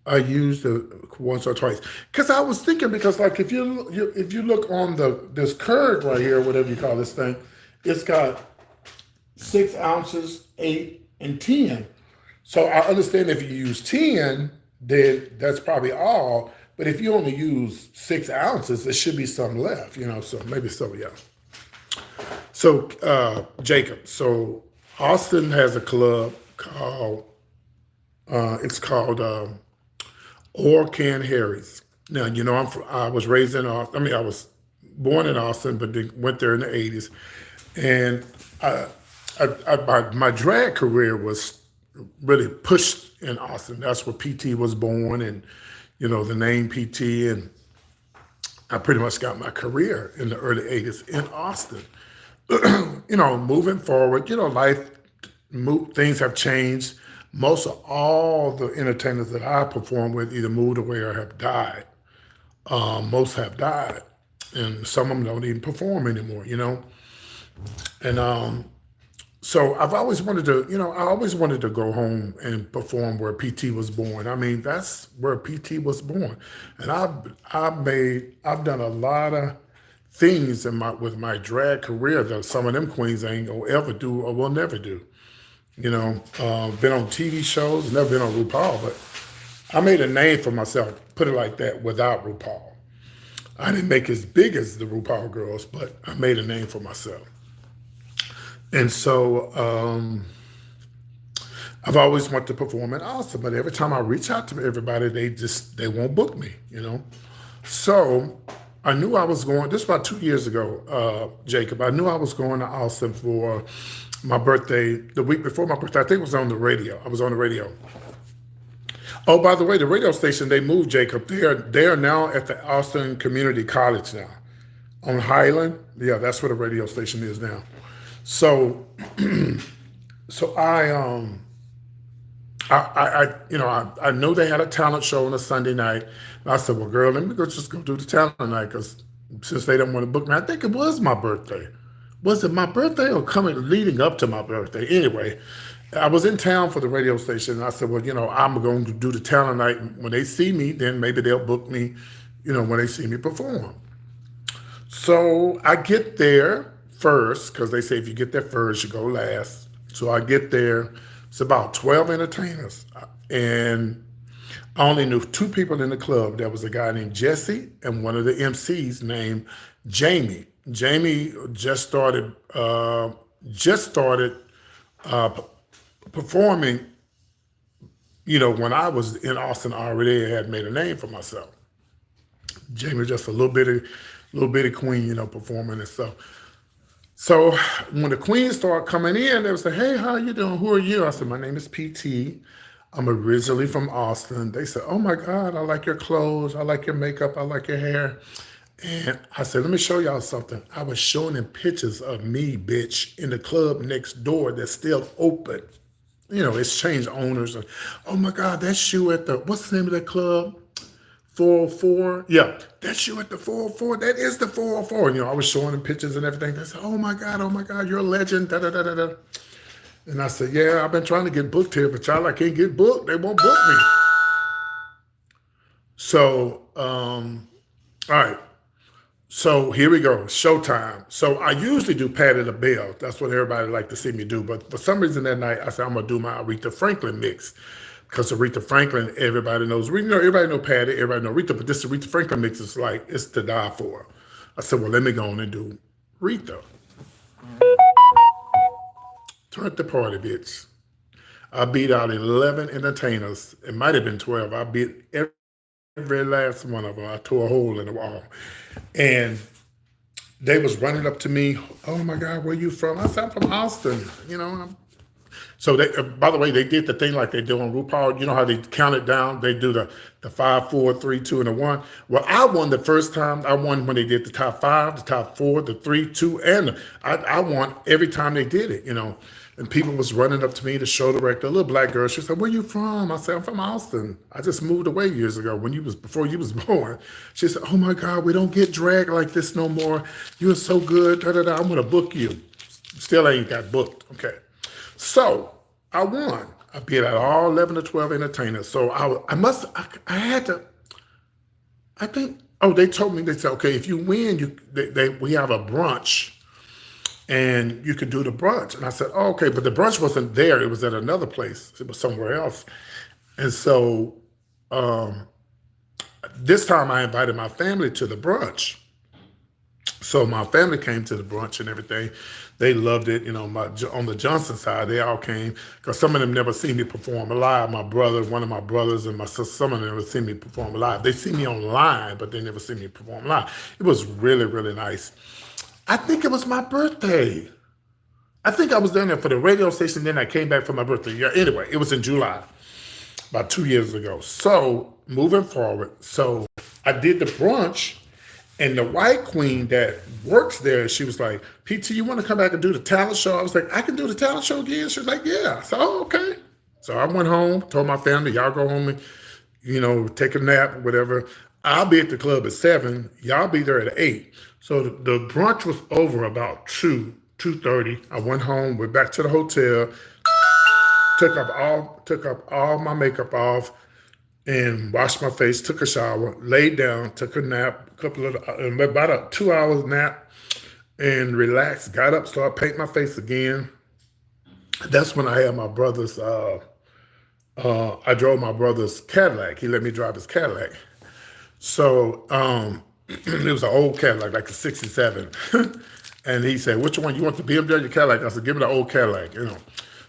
I used it once or twice. Because I was thinking, because like if you look on this curve right here, whatever you call this thing, it's got 6 ounces, 8, and 10. So I understand if you use 10, then that's probably all. But if you only use 6 ounces, there should be some left. So maybe so, yeah. So Jacob, so Austin has a club called it's called Or Can Harry's. Now I was raised in Austin. I mean, I was born in Austin, but then went there in the '80s, and my drag career was really pushed in Austin. That's where PT was born, and the name PT, and I pretty much got my career in the early '80s in Austin. Moving forward, life, things have changed. Most of all the entertainers that I perform with either moved away or have died. Most have died, and some of them don't even perform anymore. And so I've always wanted to, I always wanted to go home and perform where PT was born. I mean, that's where PT was born, and I've done a lot of things with my drag career that some of them queens ain't gonna ever do or will never do. Been on TV shows, never been on RuPaul, but I made a name for myself, put it like that, without RuPaul. I didn't make as big as the RuPaul girls, but I made a name for myself. And so I've always wanted to perform in Austin, but every time I reach out to everybody, they won't book me, you know. So I knew I was going. This was about 2 years ago, Jacob. I knew I was going to Austin for my birthday. The week before my birthday, I think it was on the radio. I was on the radio. Oh, by the way, the radio station they moved, Jacob. They are now at the Austin Community College now on Highland. Yeah, that's where the radio station is now. So, so I know they had a talent show on a Sunday night. And I said, well, girl, let me just go do the talent night because since they don't want to book me, I think it was my birthday. Was it my birthday or coming leading up to my birthday? Anyway, I was in town for the radio station, and I said, well, I'm going to do the talent night. When they see me, then maybe they'll book me, when they see me perform. So I get there first because they say if you get there first, you go last. So I get there. It's about 12 entertainers, and I only knew two people in the club. There was a guy named Jesse and one of the MCs named Jamie. Jamie just started performing. When I was in Austin, I already had made a name for myself. Jamie was just a little bitty queen, performing and stuff. So when the queens started coming in, they would say, hey, how you doing? Who are you? I said, my name is PT. I'm originally from Austin. They said, oh my God, I like your clothes. I like your makeup. I like your hair. And I said, let me show y'all something. I was showing them pictures of me, bitch, in the club next door that's still open. It's changed owners. Oh my God, that's you at what's the name of that club? 404. Yeah, that's you at the 404. That is the 404. And, I was showing them pictures and everything. They said, oh my God, you're a legend. Da, da, da, da, da. And I said, yeah, I've been trying to get booked here, but y'all, I can't get booked. They won't book me. So, all right. So here we go, showtime. So I usually do Patti LaBelle. That's what everybody like to see me do. But for some reason that night, I said, I'm going to do my Aretha Franklin mix. Because Aretha Franklin, everybody knows. Everybody know Patti, everybody know Aretha, but this Aretha Franklin mix is like, it's to die for. I said, well, let me go on and do Aretha. Turn the party, bitch. I beat out 11 entertainers. It might have been 12. I beat every last one of them. I tore a hole in the wall. And they was running up to me. Oh my God, where you from? I said, I'm from Austin. So they, by the way, they did the thing like they do on RuPaul. You know how they count it down? They do the 5, 4, 3, 2, and the 1. Well, I won the first time. I won when they did the top 5, the top 4, the 3, 2, and I won every time they did it. And people was running up to me, the show director, a little black girl. She said, where you from? I said, I'm from Austin. I just moved away years ago before you was born. She said, oh my God, we don't get dragged like this no more. You are so good. Da, da, da. I'm going to book you. Still ain't got booked. Okay. So I won. I beat out all 11 or 12 entertainers. So they told me, they said, okay, if you win, we have a brunch. And you could do the brunch. And I said, oh, okay, but the brunch wasn't there. It was at another place. It was somewhere else. And so this time I invited my family to the brunch. So my family came to the brunch and everything. They loved it. On the Johnson side, they all came because some of them never seen me perform live. My brother, one of my brothers, and my sister, some of them never seen me perform live. They see me online, but they never see me perform live. It was really, really nice. I think it was my birthday. I think I was down there for the radio station. Then I came back for my birthday. Yeah, anyway, it was in July, about 2 years ago. So moving forward, so I did the brunch, and the white queen that works there, she was like, PT, you want to come back and do the talent show? I was like, I can do the talent show again? She was like, yeah. So, okay. So I went home, told my family, y'all go home and, take a nap or whatever. I'll be at the club at 7. Y'all be there at 8. So the brunch was over about 2:30. I went home, went back to the hotel, took up all my makeup off, and washed my face, took a shower, laid down, took a nap, about a 2 hours nap, and relaxed, got up, started painting my face again. That's when I had my brother's, I drove my brother's Cadillac. He let me drive his Cadillac. So it was an old Cadillac, like a 67. And he said, which one, you want the BMW Cadillac? I said, give me the old Cadillac,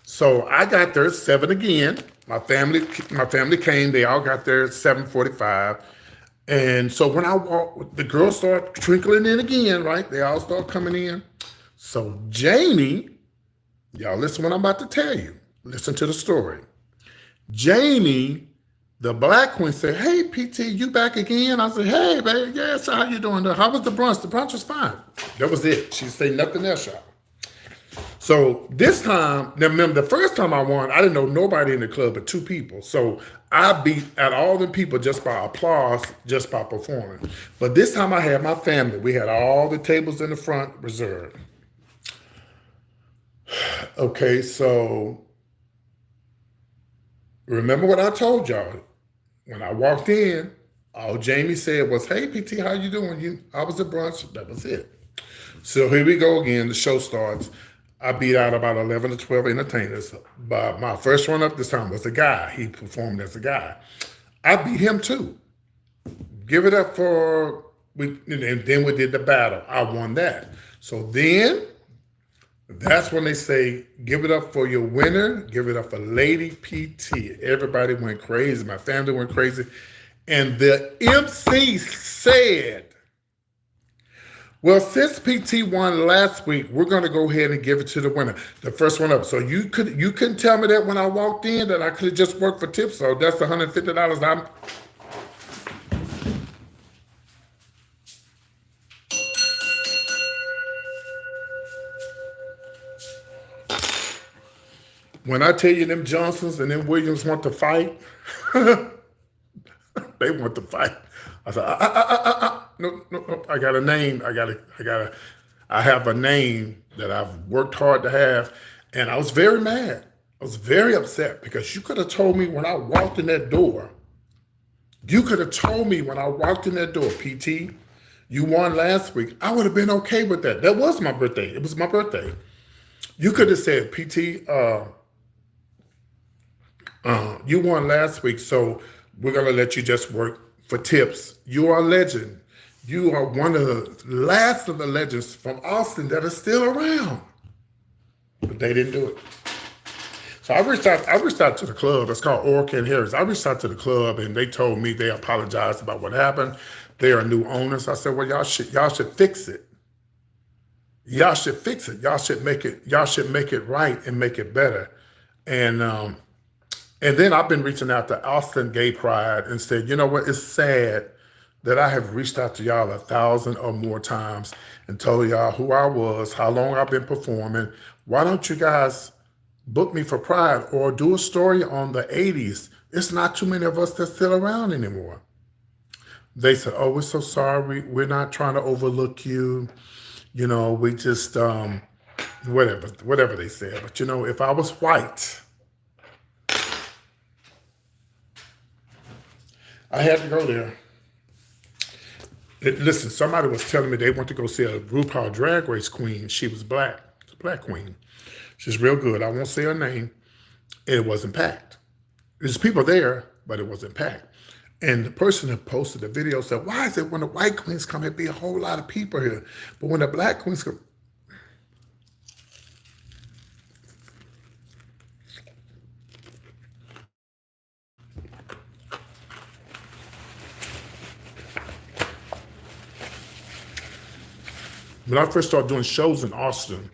So I got there at 7 again. My family came. They all got there at 7:45. And so when I walked, the girls start trickling in again, right? They all start coming in. So Jamie, y'all listen what I'm about to tell you. Listen to the story. Jamie, the black queen, said, "Hey, PT, you back again?" I said, "Hey, baby, yes, how you doing? How was the brunch? The brunch was fine." That was it. She said nothing else, y'all. So this time, now remember the first time I won, I didn't know nobody in the club but two people. So I beat out all the people just by applause, just by performing. But this time I had my family. We had all the tables in the front reserved. Okay, so remember what I told y'all. When I walked in, all Jamie said was, "Hey, PT, how you doing? I was at brunch." That was it. So here we go again. The show starts. I beat out about 11 to 12 entertainers. But my first one up this time was a guy. He performed as a guy. I beat him too. Give it up for, and then we did the battle. I won that. So then, that's when they say, give it up for your winner. Give it up for Lady PT. Everybody went crazy. My family went crazy. And the MC said, "Well, since PT won last week, we're going to go ahead and give it to the winner, the first one up." So you couldn't tell me that when I walked in that I could have just worked for tips. So that's $150. When I tell you them Johnsons and them Williams want to fight, they want to fight. I said, no, I got a name. I have a name that I've worked hard to have. And I was very mad. I was very upset because you could have told me when I walked in that door, PT, you won last week. I would have been okay with that. That was my birthday. It was my birthday. You could have said, PT, you won last week, so we're going to let you just work for tips. You are a legend. You are one of the last of the legends from Austin that are still around. But they didn't do it. So I reached out to the club. It's called Orca and Harris. I reached out to the club and they told me they apologized about what happened. They are new owners. I said, well, y'all should fix it. Y'all should fix it. Y'all should make it right and make it better. And then I've been reaching out to Austin Gay Pride and said, you know what, it's sad that I have reached out to y'all 1,000 or more times and told y'all who I was, how long I've been performing. Why don't you guys book me for Pride or do a story on the 80s? It's not too many of us that's still around anymore. They said, oh, we're so sorry. We're not trying to overlook you. You know, we just, whatever they said. But, you know, if I was white, I had to go there. Listen, somebody was telling me they want to go see a RuPaul Drag Race queen. She was black, a black queen. She's real good. I won't say her name. It wasn't packed. There's people there, but it wasn't packed. And the person who posted the video said, why is it when the white queens come, it'd be a whole lot of people here, but when the black queens come, when I first started doing shows in Austin,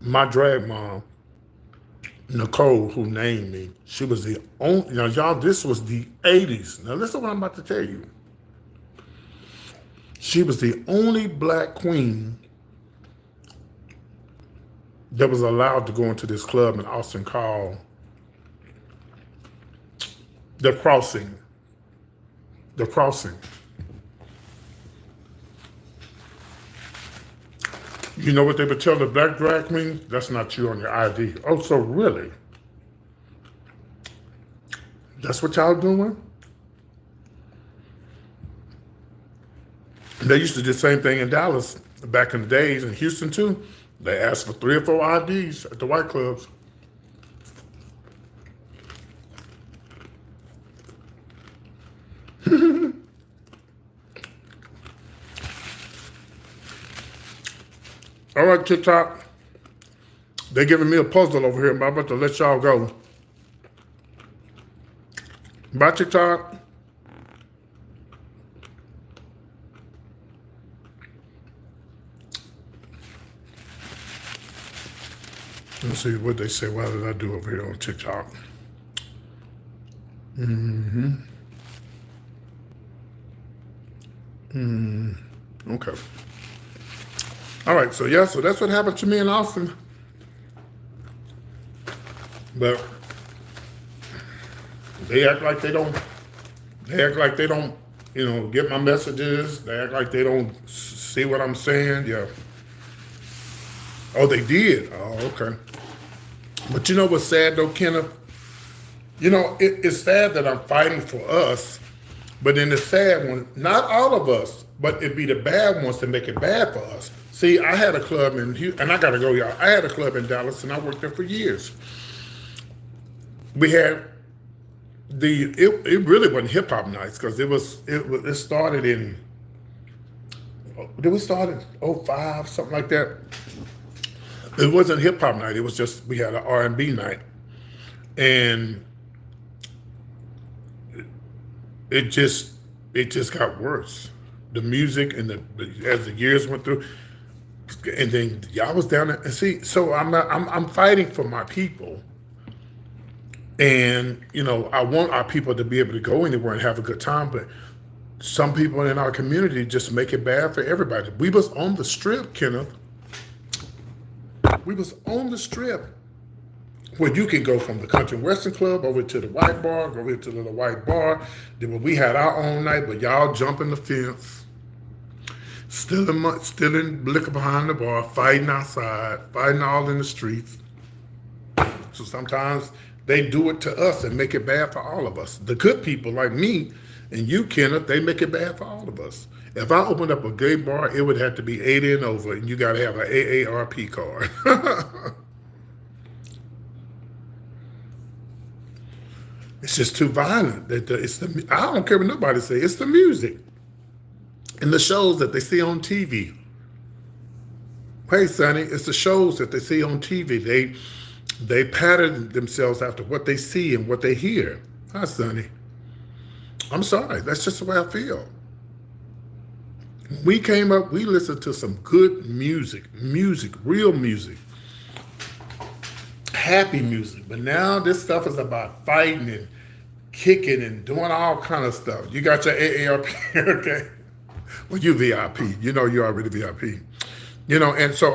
my drag mom, Nicole, who named me, she was the only, now y'all, this was the 80s. Now listen to what I'm about to tell you. She was the only black queen that was allowed to go into this club in Austin called The Crossing. The Crossing. You know what they would tell the black drag queen? That's not you on your ID. Oh, so really? That's what y'all doing? They used to do the same thing in Dallas back in the days, in Houston too. They asked for 3 or 4 IDs at the white clubs. All right, TikTok. They're giving me a puzzle over here, but I'm about to let y'all go. Bye, TikTok. Let's see what they say. What did I do over here on TikTok? Okay. All right. So yeah. So that's what happened to me in Austin. But they act like they don't. They act like they don't. You know, get my messages. They act like they don't see what I'm saying. Yeah. Oh, they did. Oh, okay. But you know what's sad though, Kenneth? You know, it's sad that I'm fighting for us, but then the sad one, not all of us, but it'd be the bad ones that make it bad for us. See, I had a club in Houston, and I gotta go, y'all. I had a club in Dallas, and I worked there for years. We had it really wasn't hip hop nights because it started in. Did we start in 05, something like that? It wasn't hip hop night. It was just we had an R&B night, and it just got worse. The music and as the years went through, and then y'all was down there. And see, so I'm fighting for my people, and you know I want our people to be able to go anywhere and have a good time, but some people in our community just make it bad for everybody. We was on the strip, Kenneth. We was on the strip where you can go from the Country and Western Club over to the white bar, go over to the white bar. Then we had our own night, but y'all jumping the fence, stealing liquor behind the bar, fighting outside, fighting all in the streets. So sometimes they do it to us and make it bad for all of us. The good people like me and you, Kenneth, they make it bad for all of us. If I opened up a gay bar, it would have to be 80 and over, and you got to have an AARP card. It's just too violent. I don't care what nobody say. It's the music and the shows that they see on TV. Hey, Sonny, it's the shows that they see on TV. They pattern themselves after what they see and what they hear. Hi, Sonny. I'm sorry. That's just the way I feel. We came up, we listened to some good music, real music, happy music. But now this stuff is about fighting and kicking and doing all kind of stuff. You got your AARP, okay? Well, you VIP. You know you're already VIP. You know, and so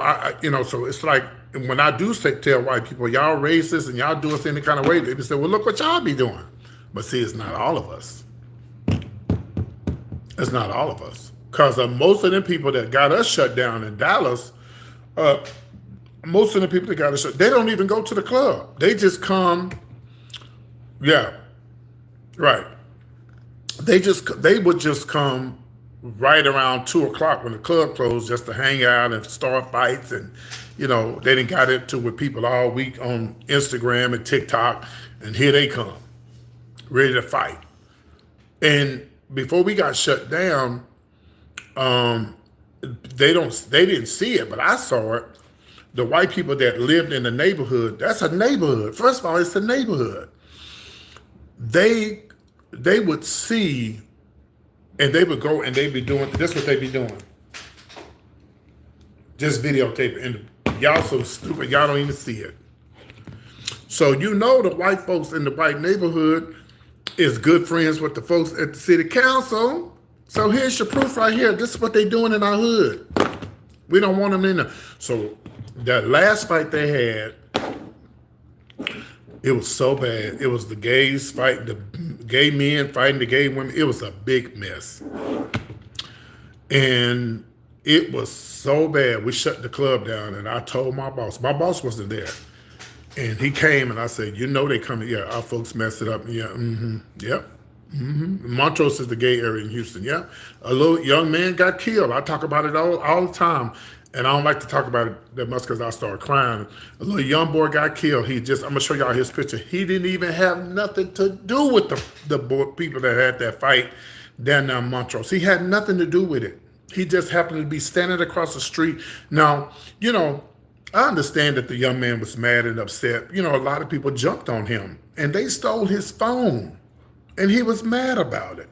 so it's like when I do tell white people, y'all racist and y'all do us any kind of way, they say, well, look what y'all be doing. But see, it's not all of us. It's not all of us. Because most of the people that got us shut down in Dallas, most of the people that got us shut, they don't even go to the club. They just come, yeah, right. They would just come right around 2 o'clock when the club closed just to hang out and start fights. And, you know, they didn't got into with people all week on Instagram and TikTok. And here they come, ready to fight. And before we got shut down, they didn't see it, but I saw it. The white people that lived in the neighborhood, that's a neighborhood. First of all, it's a neighborhood. They would see, and they would go and they'd be doing, this what they be doing. Just videotape it. And y'all so stupid, y'all don't even see it. So you know the white folks in the white neighborhood is good friends with the folks at the city council. So here's your proof right here. This is what they doing in our hood. We don't want them in there. So that last fight they had, it was so bad. It was the gays fighting, the gay men fighting the gay women. It was a big mess. And it was so bad. We shut the club down and I told my boss wasn't there. And he came and I said, you know they coming. Yeah, our folks messed it up. Yeah, yep. Montrose is the gay area in Houston. Yeah, a little young man got killed. I talk about it all the time, and I don't like to talk about it that much because I start crying. A little young boy got killed. I'm gonna show y'all his picture. He didn't even have nothing to do with the people that had that fight down there in Montrose. He had nothing to do with it. He just happened to be standing across the street. Now, you know, I understand that the young man was mad and upset. You know, a lot of people jumped on him and they stole his phone and he was mad about it.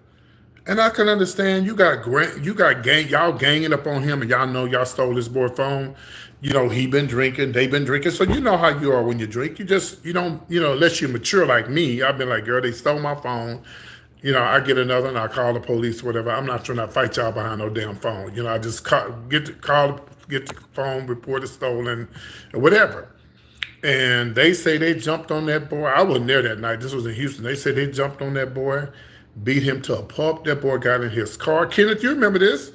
And I can understand y'all ganging up on him and y'all know y'all stole his boy phone. You know, he been drinking, they been drinking. So you know how you are when you drink. You don't, unless you're mature like me, I've been like, girl, they stole my phone. You know, I get another and I call the police, whatever. I'm not trying to fight y'all behind no damn phone. You know, I just get the phone, report it stolen, or whatever. And they say they jumped on that boy. I wasn't there that night. This was in Houston. They said they jumped on that boy, beat him to a pulp. That boy got in his car. Kenneth, you remember this?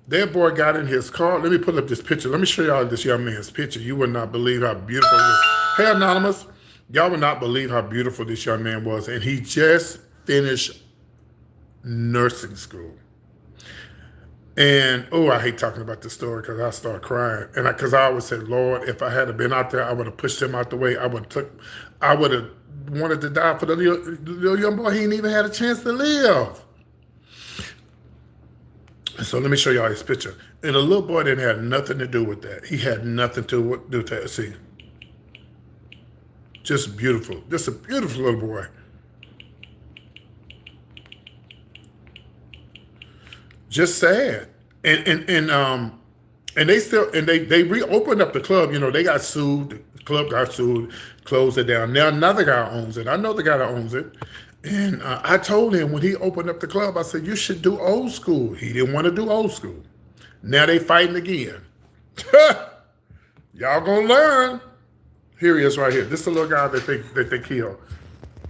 That boy got in his car. Let me pull up this picture. Let me show y'all this young man's picture. You would not believe how beautiful this. Hey, Anonymous. Y'all would not believe how beautiful this young man was. And he just finished nursing school. And oh, I hate talking about this story because I start crying. And because I always said, Lord, if I had been out there, I would have pushed him out the way. I would have wanted to die for the little young boy. He ain't even had a chance to live. So let me show y'all his picture. And the little boy didn't have nothing to do with that. He had nothing to do with that. See, just beautiful. Just a beautiful little boy. Just sad. And they reopened up the club. You know, they got sued. The club got sued, closed it down. Now another guy owns it. I know the guy that owns it. And I told him when he opened up the club, I said, you should do old school. He didn't want to do old school. Now they fighting again. Y'all gonna learn. Here he is right here. This is the little guy that they killed.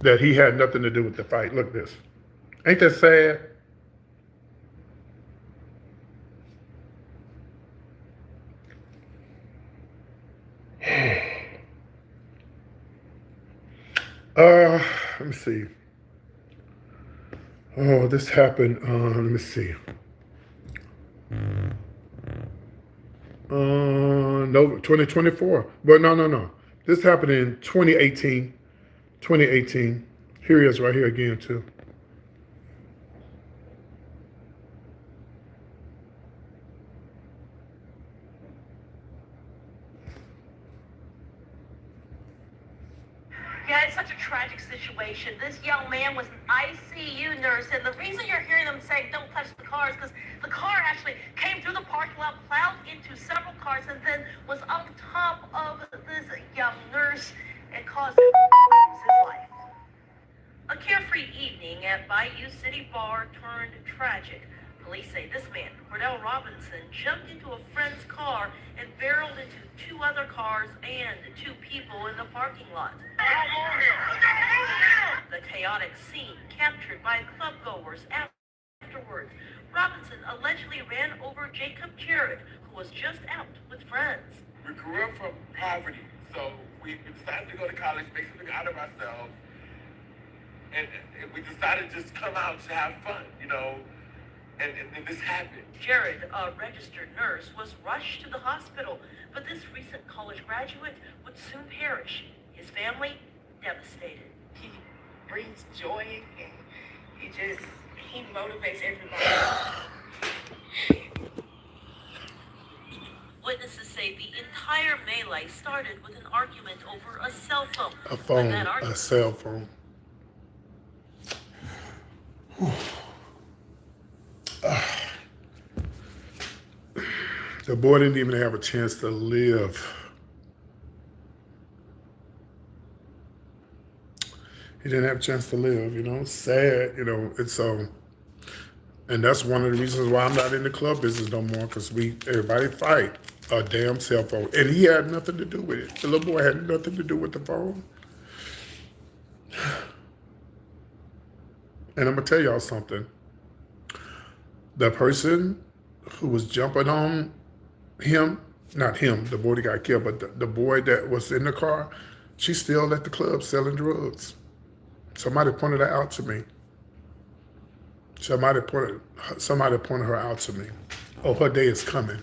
That he had nothing to do with the fight. Look at this. Ain't that sad? Let me see. Oh, this happened, let me see. No, 2024. But no. This happened in 2018. 2018. Here he is right here again, too. Yeah, it's such a tragic situation. This young man was an ICU nurse, and the reason you're hearing them say don't touch the car is because the car actually came through the parking lot, plowed into several cars, and then was on top of this young nurse and caused him to lose his life. A carefree evening at Bayou City Bar turned tragic. Police say this man, Cordell Robinson, jumped into a friend's car and barreled into two other cars and two people in the parking lot. The chaotic scene captured by clubgoers afterwards. Robinson allegedly ran over Jacob Jarrett, who was just out with friends. We grew up from poverty, so we decided to go to college, make something out of ourselves, and we decided to just come out to have fun, you know. And this happened. Jared, a registered nurse, was rushed to the hospital, but this recent college graduate would soon perish. His family devastated. He brings joy and he motivates everybody. Witnesses say the entire melee started with an argument over a cell phone. A phone, a cell phone. The boy didn't even have a chance to live. He didn't have a chance to live, you know. Sad, you know. It's and that's one of the reasons why I'm not in the club business no more, because everybody fight a damn cell phone. And he had nothing to do with it. The little boy had nothing to do with the phone. And I'm gonna tell y'all something. The person who was jumping on him, not him, the boy that got killed, but the boy that was in the car, she's still at the club selling drugs. Somebody pointed that out to me. Somebody pointed her out to me. Oh, her day is coming.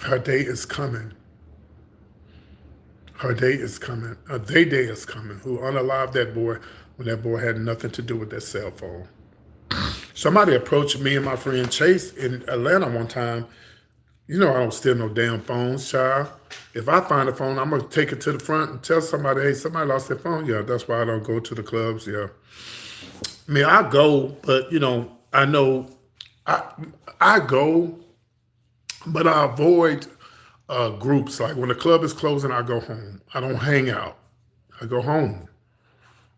Her day is coming. Her day is coming. Their day is coming. Who unalived that boy when that boy had nothing to do with that cell phone. Somebody approached me and my friend Chase in Atlanta one time, You know I don't steal no damn phones, child. If I find a phone, I'm gonna take it to the front and tell somebody, hey, somebody lost their phone. Yeah, that's why I don't go to the clubs. Yeah, I mean I go, but I know I I go, but I avoid groups. Like when the club is closing, I go home. I don't hang out. I go home.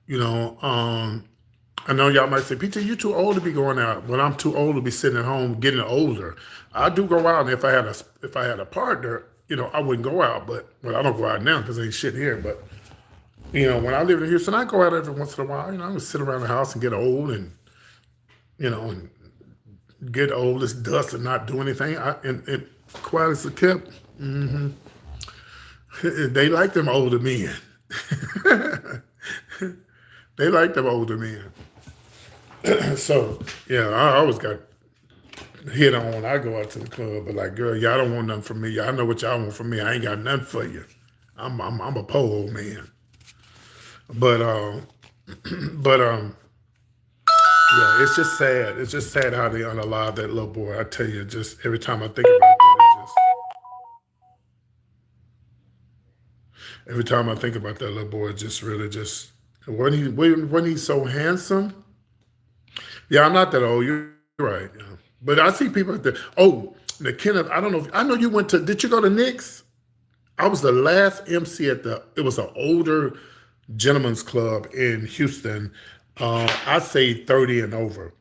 You know, I know y'all might say, Peter, you too old to be going out. But I'm too old to be sitting at home getting older. I do go out, and if I had a partner, I wouldn't go out. But I don't go out now because ain't shit here. But when I lived in Houston, I go out every once in a while. I would sit around the house and get old, and get old as dust and not do anything. And quiet as a kept. They like them older men. They like them older men. So yeah, I always got hit on when I go out to the club. But like, girl, y'all don't want nothing from me. Y'all know what y'all want from me. I ain't got nothing for you. I'm a poor old man. But but yeah, it's just sad. It's just sad how they unalive that little boy. I tell you, just every time I think about that, every time I think about that little boy, it just really just when he's so handsome. Yeah, I'm not that old. You're right. Yeah. But I see people at the Kenneth. I don't know. I know you went to. Did you go to Nick's? I was the last MC at it was an older gentleman's club in Houston. I say 30 and over.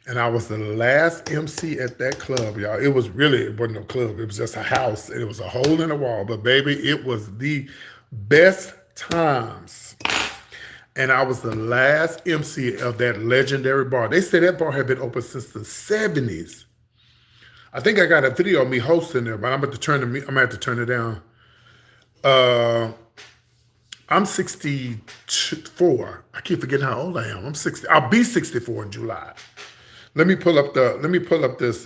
And I was the last MC at that club, y'all. It wasn't no club. It was just a house. And it was a hole in the wall. But baby, it was the best times. And I was the last MC of that legendary bar. They say that bar had been open since the 70s. I think I got a video of me hosting there, but I'm going to have to turn it down. I'm 64. I keep forgetting how old I am. I'm 60. I'll be 64 in July. Let me pull up this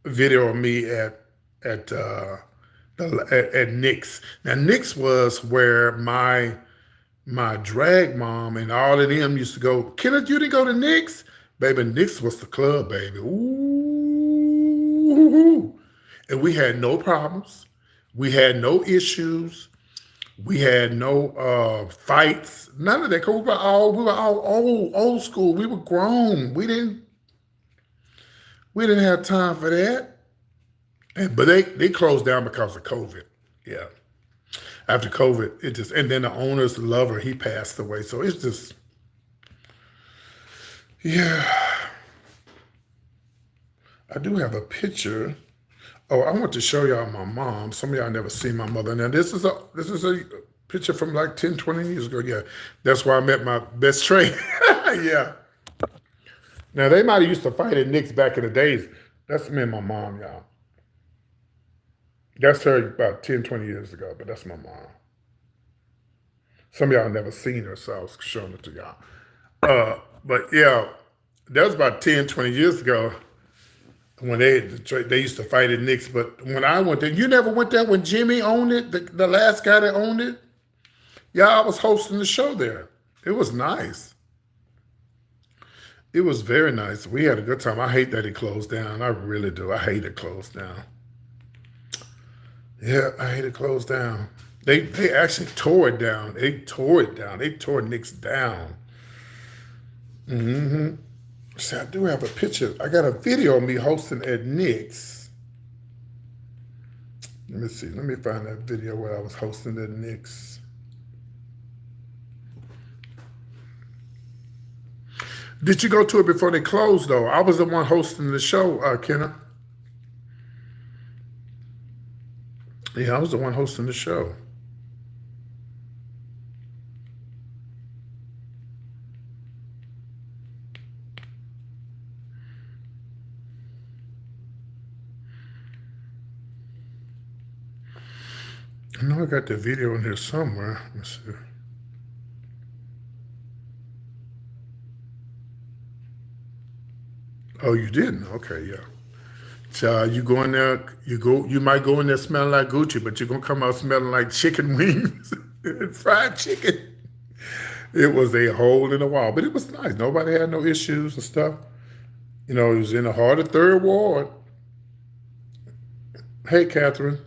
video of me at Nick's. Now Nick's was where my drag mom and all of them used to go. Kenneth, you didn't go to Nick's? Baby, Nick's was the club, baby. Ooh. And we had no problems. We had no issues. We had no fights. None of that. Cause we were all old school. We were grown. We didn't have time for that. But they closed down because of COVID. Yeah. After COVID, and then the owner's lover, he passed away. So it's just, yeah. I do have a picture. Oh, I want to show y'all my mom. Some of y'all never seen my mother. Now this is a picture from like 10, 20 years ago. Yeah, that's where I met my best friend. Yeah. Now they might have used to fight at Nick's back in the days. That's me and my mom, y'all. That's her about 10, 20 years ago, but that's my mom. Some of y'all never seen her, so I was showing it to y'all. But yeah, that was about 10, 20 years ago when they used to fight at Nick's. But when I went there, you never went there when Jimmy owned it, the last guy that owned it? Yeah, I was hosting the show there. It was nice. It was very nice. We had a good time. I hate that it closed down. I really do. I hate it closed down. Yeah, I hate it closed down. They actually tore it down. They tore it down. They tore Nick's down. Mm-hmm. See, I do have a picture. I got a video of me hosting at Nick's. Let me see. Let me find that video where I was hosting at Nick's. Did you go to it before they closed, though? I was the one hosting the show, Kenna. Yeah, I was the one hosting the show. I know I got the video in here somewhere. Let's see. Oh, you didn't? Okay, yeah. So you go in there, you might go in there smelling like Gucci, but you're gonna come out smelling like chicken wings and fried chicken. It was a hole in the wall, but it was nice. Nobody had no issues and stuff. It was in the heart of Third Ward. Hey, Catherine.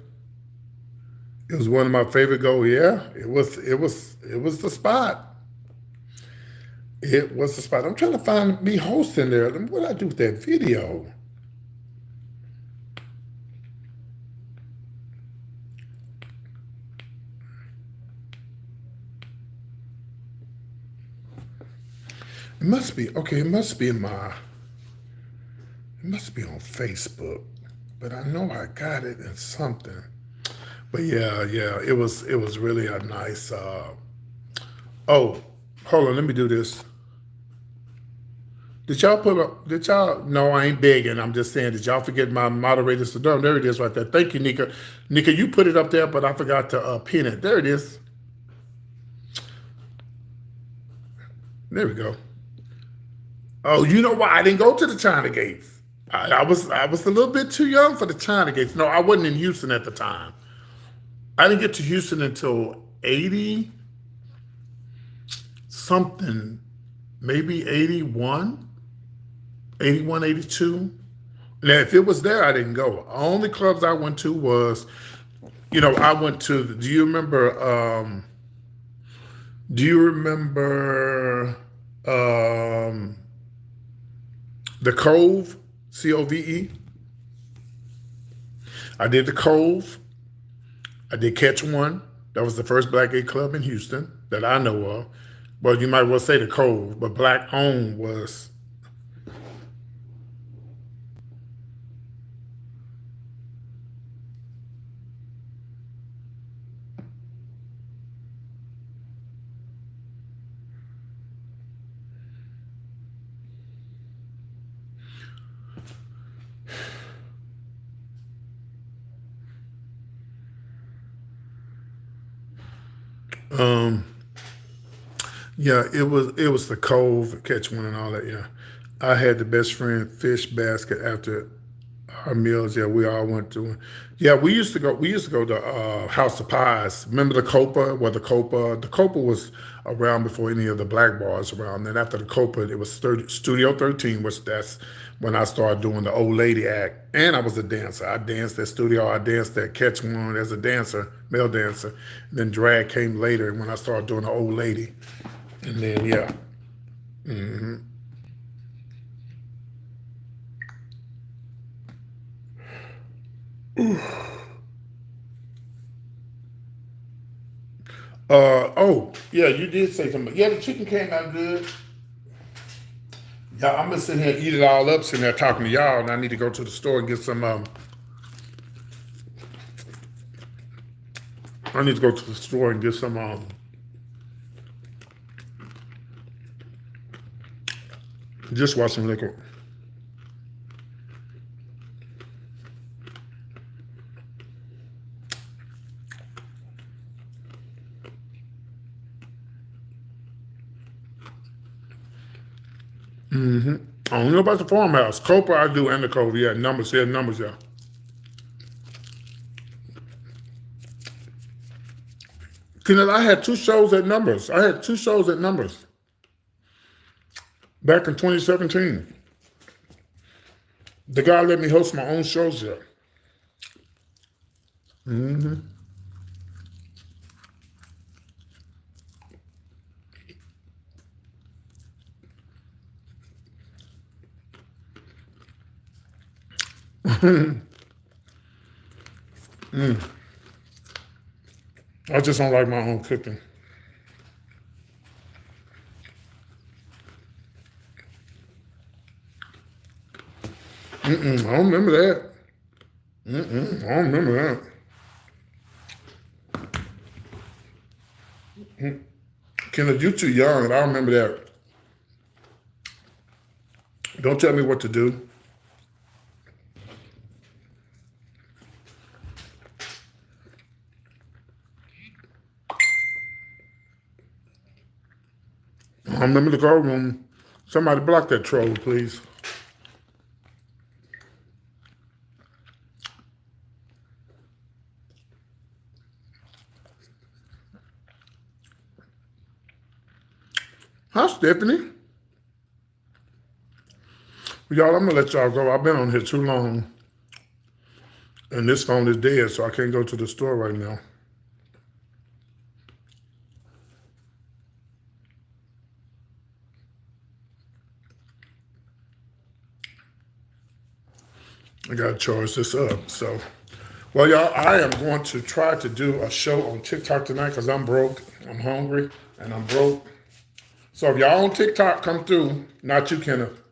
It was one of my favorite goals. Yeah, it was the spot. It was the spot. I'm trying to find me hosting there. What did I do with that video? It must be okay. It must be in my. It must be on Facebook, but I know I got it in something. But yeah, it was really a nice. Oh, hold on, let me do this. Did y'all put up? Did y'all? No, I ain't begging. I'm just saying. Did y'all forget my moderators to done? There it is, right there. Thank you, Nika. Nika, you put it up there, but I forgot to pin it. There it is. There we go. Oh, you know why I didn't go to the China Gates? I was a little bit too young for the China Gates. No, I wasn't in Houston at the time. I didn't get to Houston until 80 something, maybe 81, 81, 82. Now, if it was there, I didn't go. Only clubs I went to was, I went to, do you remember the Cove, Cove? I did the Cove. I did Catch One. That was the first black gay club in Houston that I know of. Well, you might well say the Cove, but black owned was. Um, yeah, it was the Cove, Catch One, and all that. Yeah, I had the best friend fish basket after our meals. Yeah, we all went to. Yeah, we used to go. We used to go to House of Pies. Remember the Copa? Well, the Copa was around before any of the black bars around. Then after the Copa, it was Studio 13, which that's when I started doing the old lady act. And I was a dancer. I danced at Studio. I danced at Catch One as a dancer, male dancer. And then drag came later when I started doing the old lady. And then yeah. hmm Oh, yeah, you did say something. Yeah, the chicken came out good. Yeah, I'm gonna sit here and eat it all up, sitting there talking to y'all, and I need to go to the store and get some. I need to go to the store and get some dishwashing liquid. I don't know about the farmhouse. Copa, I do, and the Cove. Yeah, numbers. Yeah, numbers. Yeah. Cause I had two shows at Numbers. I had two shows at Numbers back in 2017. The guy let me host my own shows there. I just don't like my own cooking. I don't remember that. I don't remember that. Kenneth, you too young, and I don't remember that. Don't tell me what to do. I remember the call room. Somebody block that troll, please. Hi, Stephanie. Y'all, I'm gonna let y'all go. I've been on here too long. And this phone is dead, so I can't go to the store right now. I gotta charge this up. So, well, y'all, I am going to try to do a show on TikTok tonight because I'm broke, I'm hungry, and I'm broke. So if y'all on TikTok, come through. Not you, Kenneth.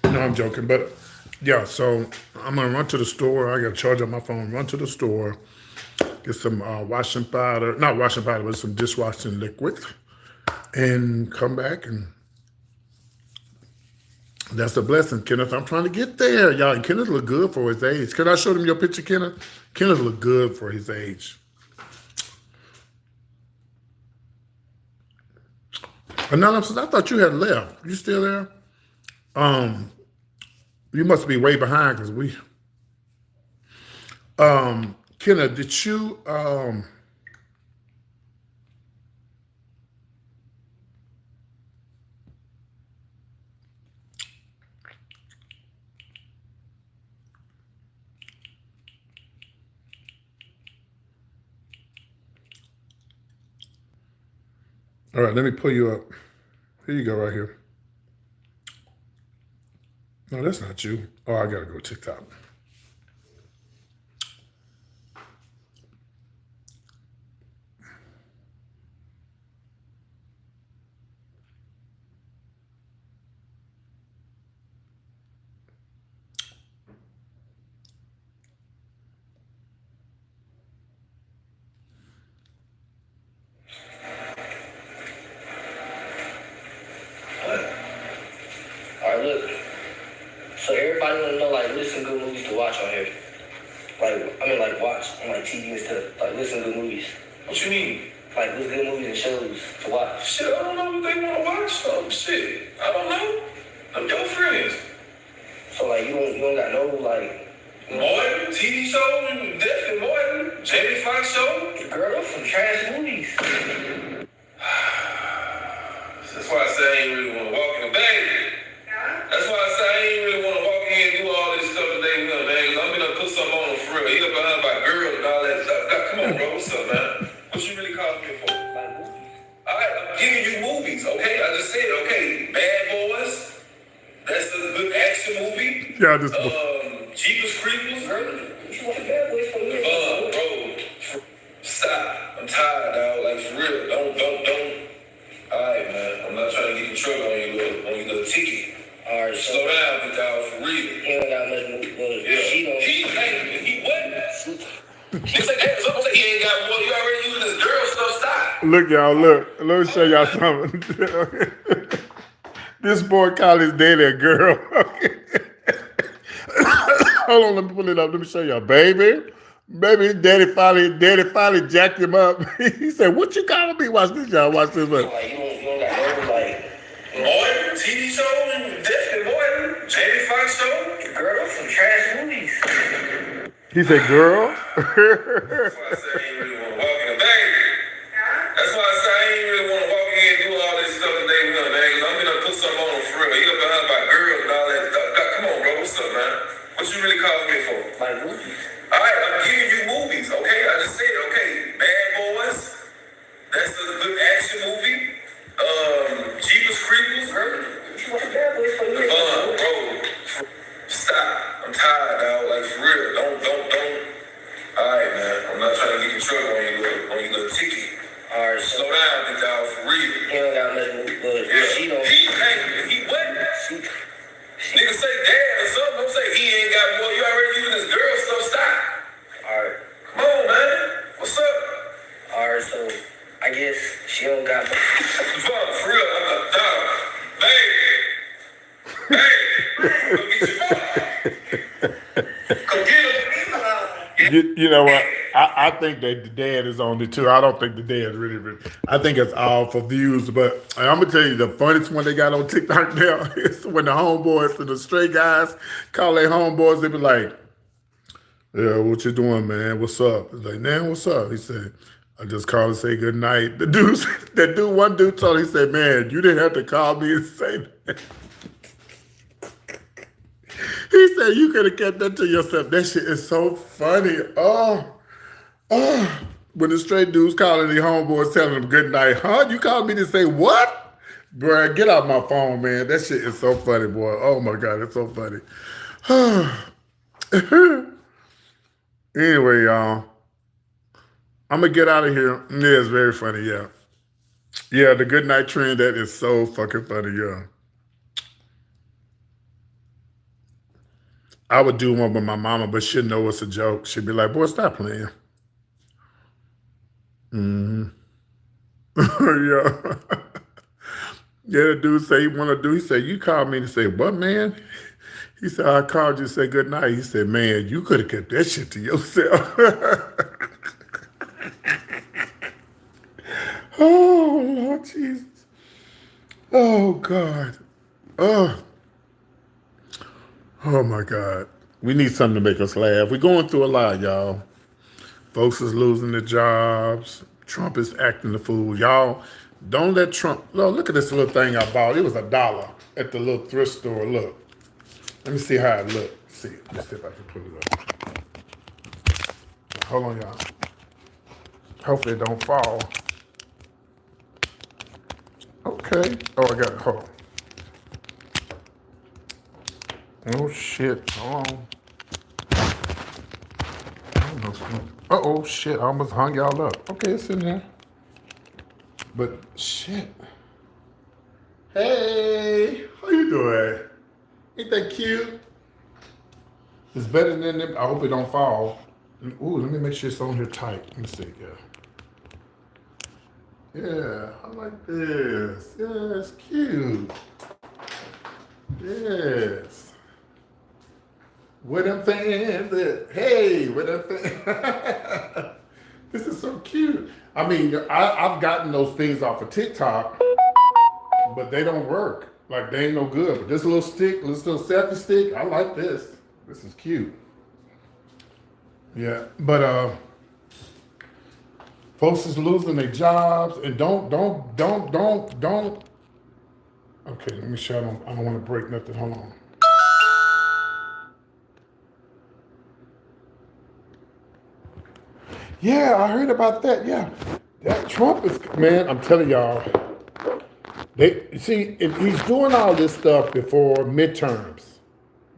No, I'm joking, but yeah. So I'm gonna run to the store. I gotta charge up my phone. Run to the store, get some washing powder, not washing powder, but some dishwashing liquid, and come back and. That's a blessing, Kenneth. I'm trying to get there, y'all. And Kenneth look good for his age. Can I show them your picture, Kenneth? Kenneth look good for his age. Anonymous, I thought you had left. You still there? You must be way behind because we. Kenneth, did you all right, let me pull you up. Here you go, right here. No, that's not you. Oh, I gotta go TikTok. All right, look. So everybody wanna know, like, listen good movies to watch on here. Like, watch on like TV and stuff. Like, listen good movies. What you mean? Like, what's good movies and shows to watch. Shit, I don't know what they want to watch. So shit, I don't know. I'm your friends. So like, you don't got no like. Martin, TV show, definitely Martin. Jamie Foxx show. Girl, those some trash movies. That's why I say I ain't really want to walk in the bag. That's why I say I ain't really want to walk in and do all this stuff today with him, man. Cause I'm gonna put something on him for real. He up behind my girl and all that stuff. Come on, bro. What's up, man? What you really calling me for? Like movies. All right, I'm giving you movies, okay? I just said, okay, Bad Boys. That's a good action movie. Yeah, this. Jeepers Creepers. What you want the bad boys for you? Bro, stop. I'm tired, dog. Like, for real. Don't. All right, man. I'm not trying to get in trouble on your little ticket. All right, Slow down, big dog, for real. He don't got much movie. Yeah. He what? He said that. Someone said he ain't got more. You already using this girl stuff. Stop. Look, y'all, look. Let me show y'all something. This boy called his daddy a girl. Hold on, let me pull it up. Let me show y'all. Baby, his daddy finally jacked him up. He said, what you calling me? Watch this, y'all. Watch this. Look. Like, you don't got no like. Martin, TV show, definitely Martin. Jamie Foxx show. Girl, those some trash movies. He said, girl. That's why I say I ain't really want to walk in the bag. That's why I say I ain't really want to walk in and do all this stuff today with him, man. Cause I'm gonna put something on him for real. He up behind my girl and all that stuff. Come on, bro. What's up, man? What you really calling me for? Like movies. All right, I'm giving you movies, okay? I just said, okay, Bad Boys. That's a good action movie. Jeepers Creepers. What you want the bad boys for you? Bro, stop. I'm tired, dog. Like, for real. Don't. All right, man. I'm not trying to get in trouble on your little ticket. All right, Slow down, big dog, for real. he don't got much movie. Yeah. She don't. He what? Nigga say dad or something. Don't say he ain't got more. You already using this girl stuff. Stop. All right. Come on, man. What's up? All right, so I guess she don't got. Fuck, for real. I'm a dog. Hey, go get your ball. Go get him. You know what? I think that the dad is on it too. I don't think the dad really. I think it's all for views. But I'm gonna tell you the funniest one they got on TikTok now is when the homeboys and the stray guys call their homeboys. They be like, "Yeah, what you doing, man? What's up?" It's like, "Man, what's up?" He said, "I just called to say good night." One dude told him, he said, "Man, you didn't have to call me and say that." He said you could have kept that to yourself. That shit is so funny. When the straight dudes calling the homeboys telling them good night, huh? You called me to say what? Bruh, get off my phone, man. That shit is so funny, boy. Oh my God, it's so funny. Anyway, y'all, I'm gonna get out of here. Yeah, it's very funny, yeah. Yeah, the good night trend, that is so fucking funny, yeah. I would do one with my mama, but she'd know it's a joke. She'd be like, boy, stop playing. Mm-hmm. Yeah. Yeah, the dude say he want to do, he said, you called me to say, what, man? He said, I called you to say good night. He said, man, you could have kept that shit to yourself. Oh, Lord Jesus. Oh, God. Oh my God. We need something to make us laugh. We're going through a lot, y'all. Folks is losing their jobs. Trump is acting the fool. Y'all, don't let Trump... Look at this little thing I bought. It was $1 at the little thrift store. Look. Let me see how it looks. Let's see if I can put it up. Hold on, y'all. Hopefully it don't fall. Okay. Oh, I got it. Hold on. Oh, shit. Hold on. Uh-oh, shit. I almost hung y'all up. Okay, it's in there. But, shit. Hey, how you doing? Ain't that cute? It's better than them. I hope it don't fall. Ooh, let me make sure it's on here tight. Let me see, yeah. Yeah, I like this. Yeah, it's cute. Yes. Where them fans at? Hey, where them fans? This is so cute. I mean, I've gotten those things off of TikTok, but they don't work. Like, they ain't no good. But this little stick, this little selfie stick, I like this. This is cute. Yeah, but folks is losing their jobs, and don't. Okay, let me show them. I don't want to break nothing. Hold on. Yeah, I heard about that. Yeah, that Trump is, man. I'm telling y'all. They see, he's doing all this stuff before midterms.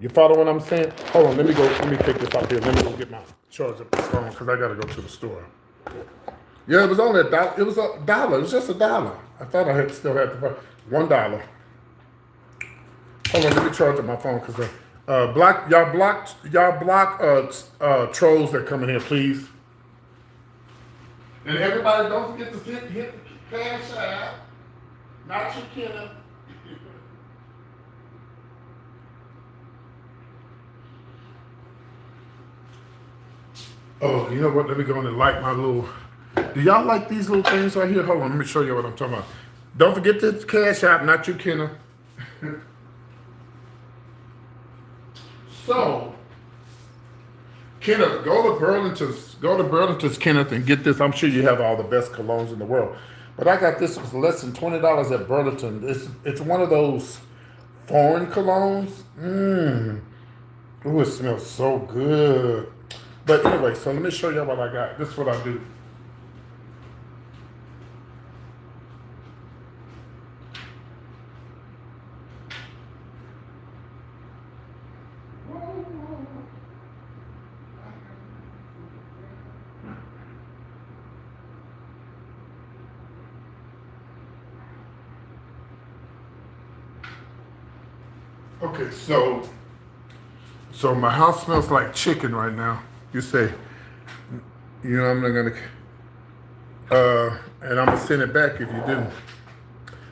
You follow what I'm saying? Hold on, let me take this out here. Let me go get my charge up this phone because I gotta go to the store. Yeah, it was only $1. It was $1. It was just $1. I thought I still had to $1. Hold on, let me charge up my phone because y'all block trolls that come in here, please. And everybody, don't forget to hit the cash out. Not your killer. Oh, you know what? Let me go in and light my little... Do y'all like these little things right here? Hold on, let me show you what I'm talking about. Don't forget to cash out, not you, Kenna. So, Kenneth, go to Burlington's, Kenneth, and get this. I'm sure you have all the best colognes in the world. But I got this for less than $20 at Burlington. It's one of those foreign colognes. Ooh, it smells so good. But anyway, so let me show you what I got. This is what I do. Okay, so my house smells like chicken right now. You say, you know, I'm not gonna, and I'm gonna send it back if you didn't.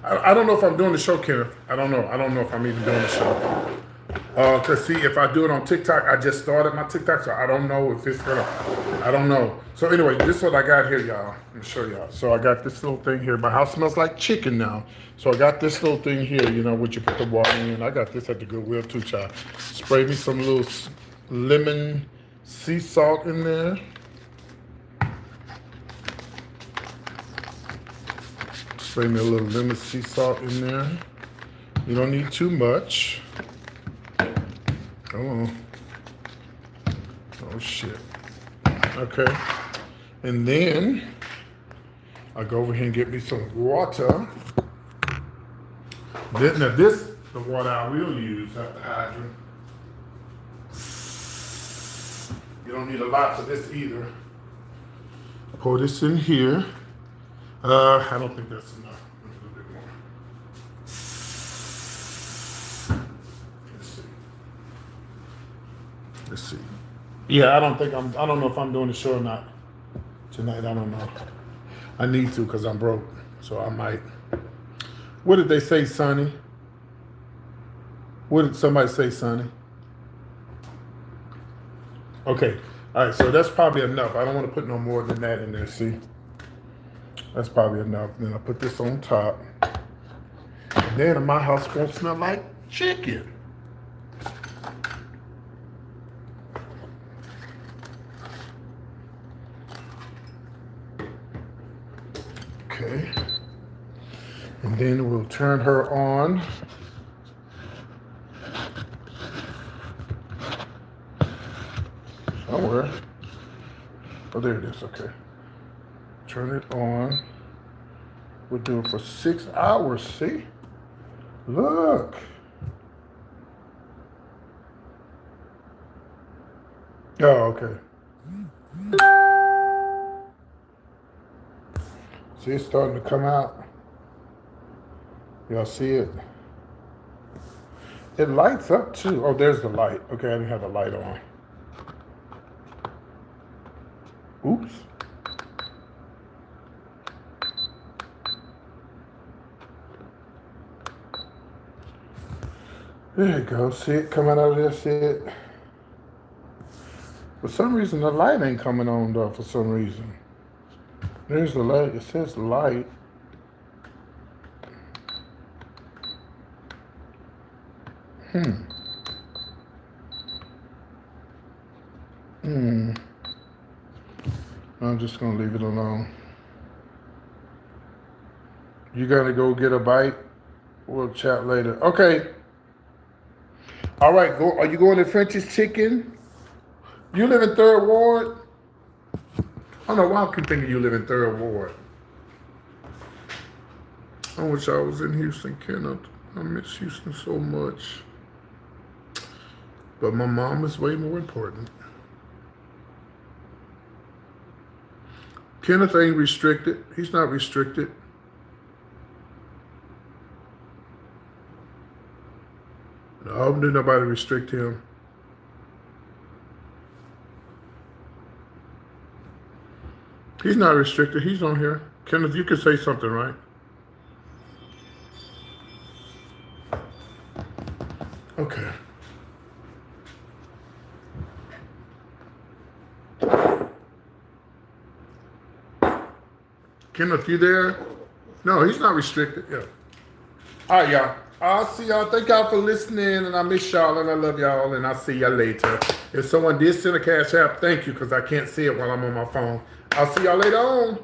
I don't know if I'm doing the show, Kenneth. I don't know. I don't know if I'm even doing the show. Cause see, if I do it on TikTok, I just started my TikTok, so I don't know if it's gonna, I don't know. So anyway, this is what I got here, y'all. Let me show y'all. So I got this little thing here. My house smells like chicken now. So I got this little thing here, you know, which you put the water in. I got this at the Goodwill too, child. Spray me some little lemon sea salt in there. Spray me a little lemon sea salt in there. You don't need too much. Come on. Oh shit. Okay. And then I go over here and get me some water. Then, now this the water I will use at the hydrant. You don't need a lot for this either. Pour this in here. I don't think that's enough. A little bit more. Let's see. Yeah, I don't know if I'm doing the show or not tonight. I don't know. I need to because I'm broke. So I might. What did they say, Sonny? What did somebody say, Sonny? Okay. All right, so that's probably enough. I don't want to put no more than that in there, see? That's probably enough. Then I put this on top. And then my house won't smell like chicken. Okay. And then we'll turn her on. Somewhere. Oh, there it is. Okay. Turn it on. We'll do it for 6 hours. See? Look. Oh, okay. See, it's starting to come out. Y'all see it? It lights up too. Oh, there's the light. Okay, I didn't have the light on. Oops. There you go. See it coming out of there? See it? For some reason, the light ain't coming on though, for some reason. There's the light. It says light. I'm just gonna leave it alone. You gotta go get a bite. We'll chat later. Okay. All right, go. Are you going to French's Chicken? You live in 3rd Ward? I don't know why I keep thinking you live in 3rd Ward. I wish I was in Houston, Kenneth. I miss Houston so much. But my mom is way more important. Kenneth ain't restricted. He's not restricted. I don't need nobody restrict him. He's not restricted. He's on here. Kenneth, you can say something, right? Okay. Kenneth, you there? No, he's not restricted. Yeah. All right, y'all. I'll see y'all. Thank y'all for listening, and I miss y'all, and I love y'all, and I'll see y'all later. If someone did send a cash app, thank you, because I can't see it while I'm on my phone. I'll see y'all later on.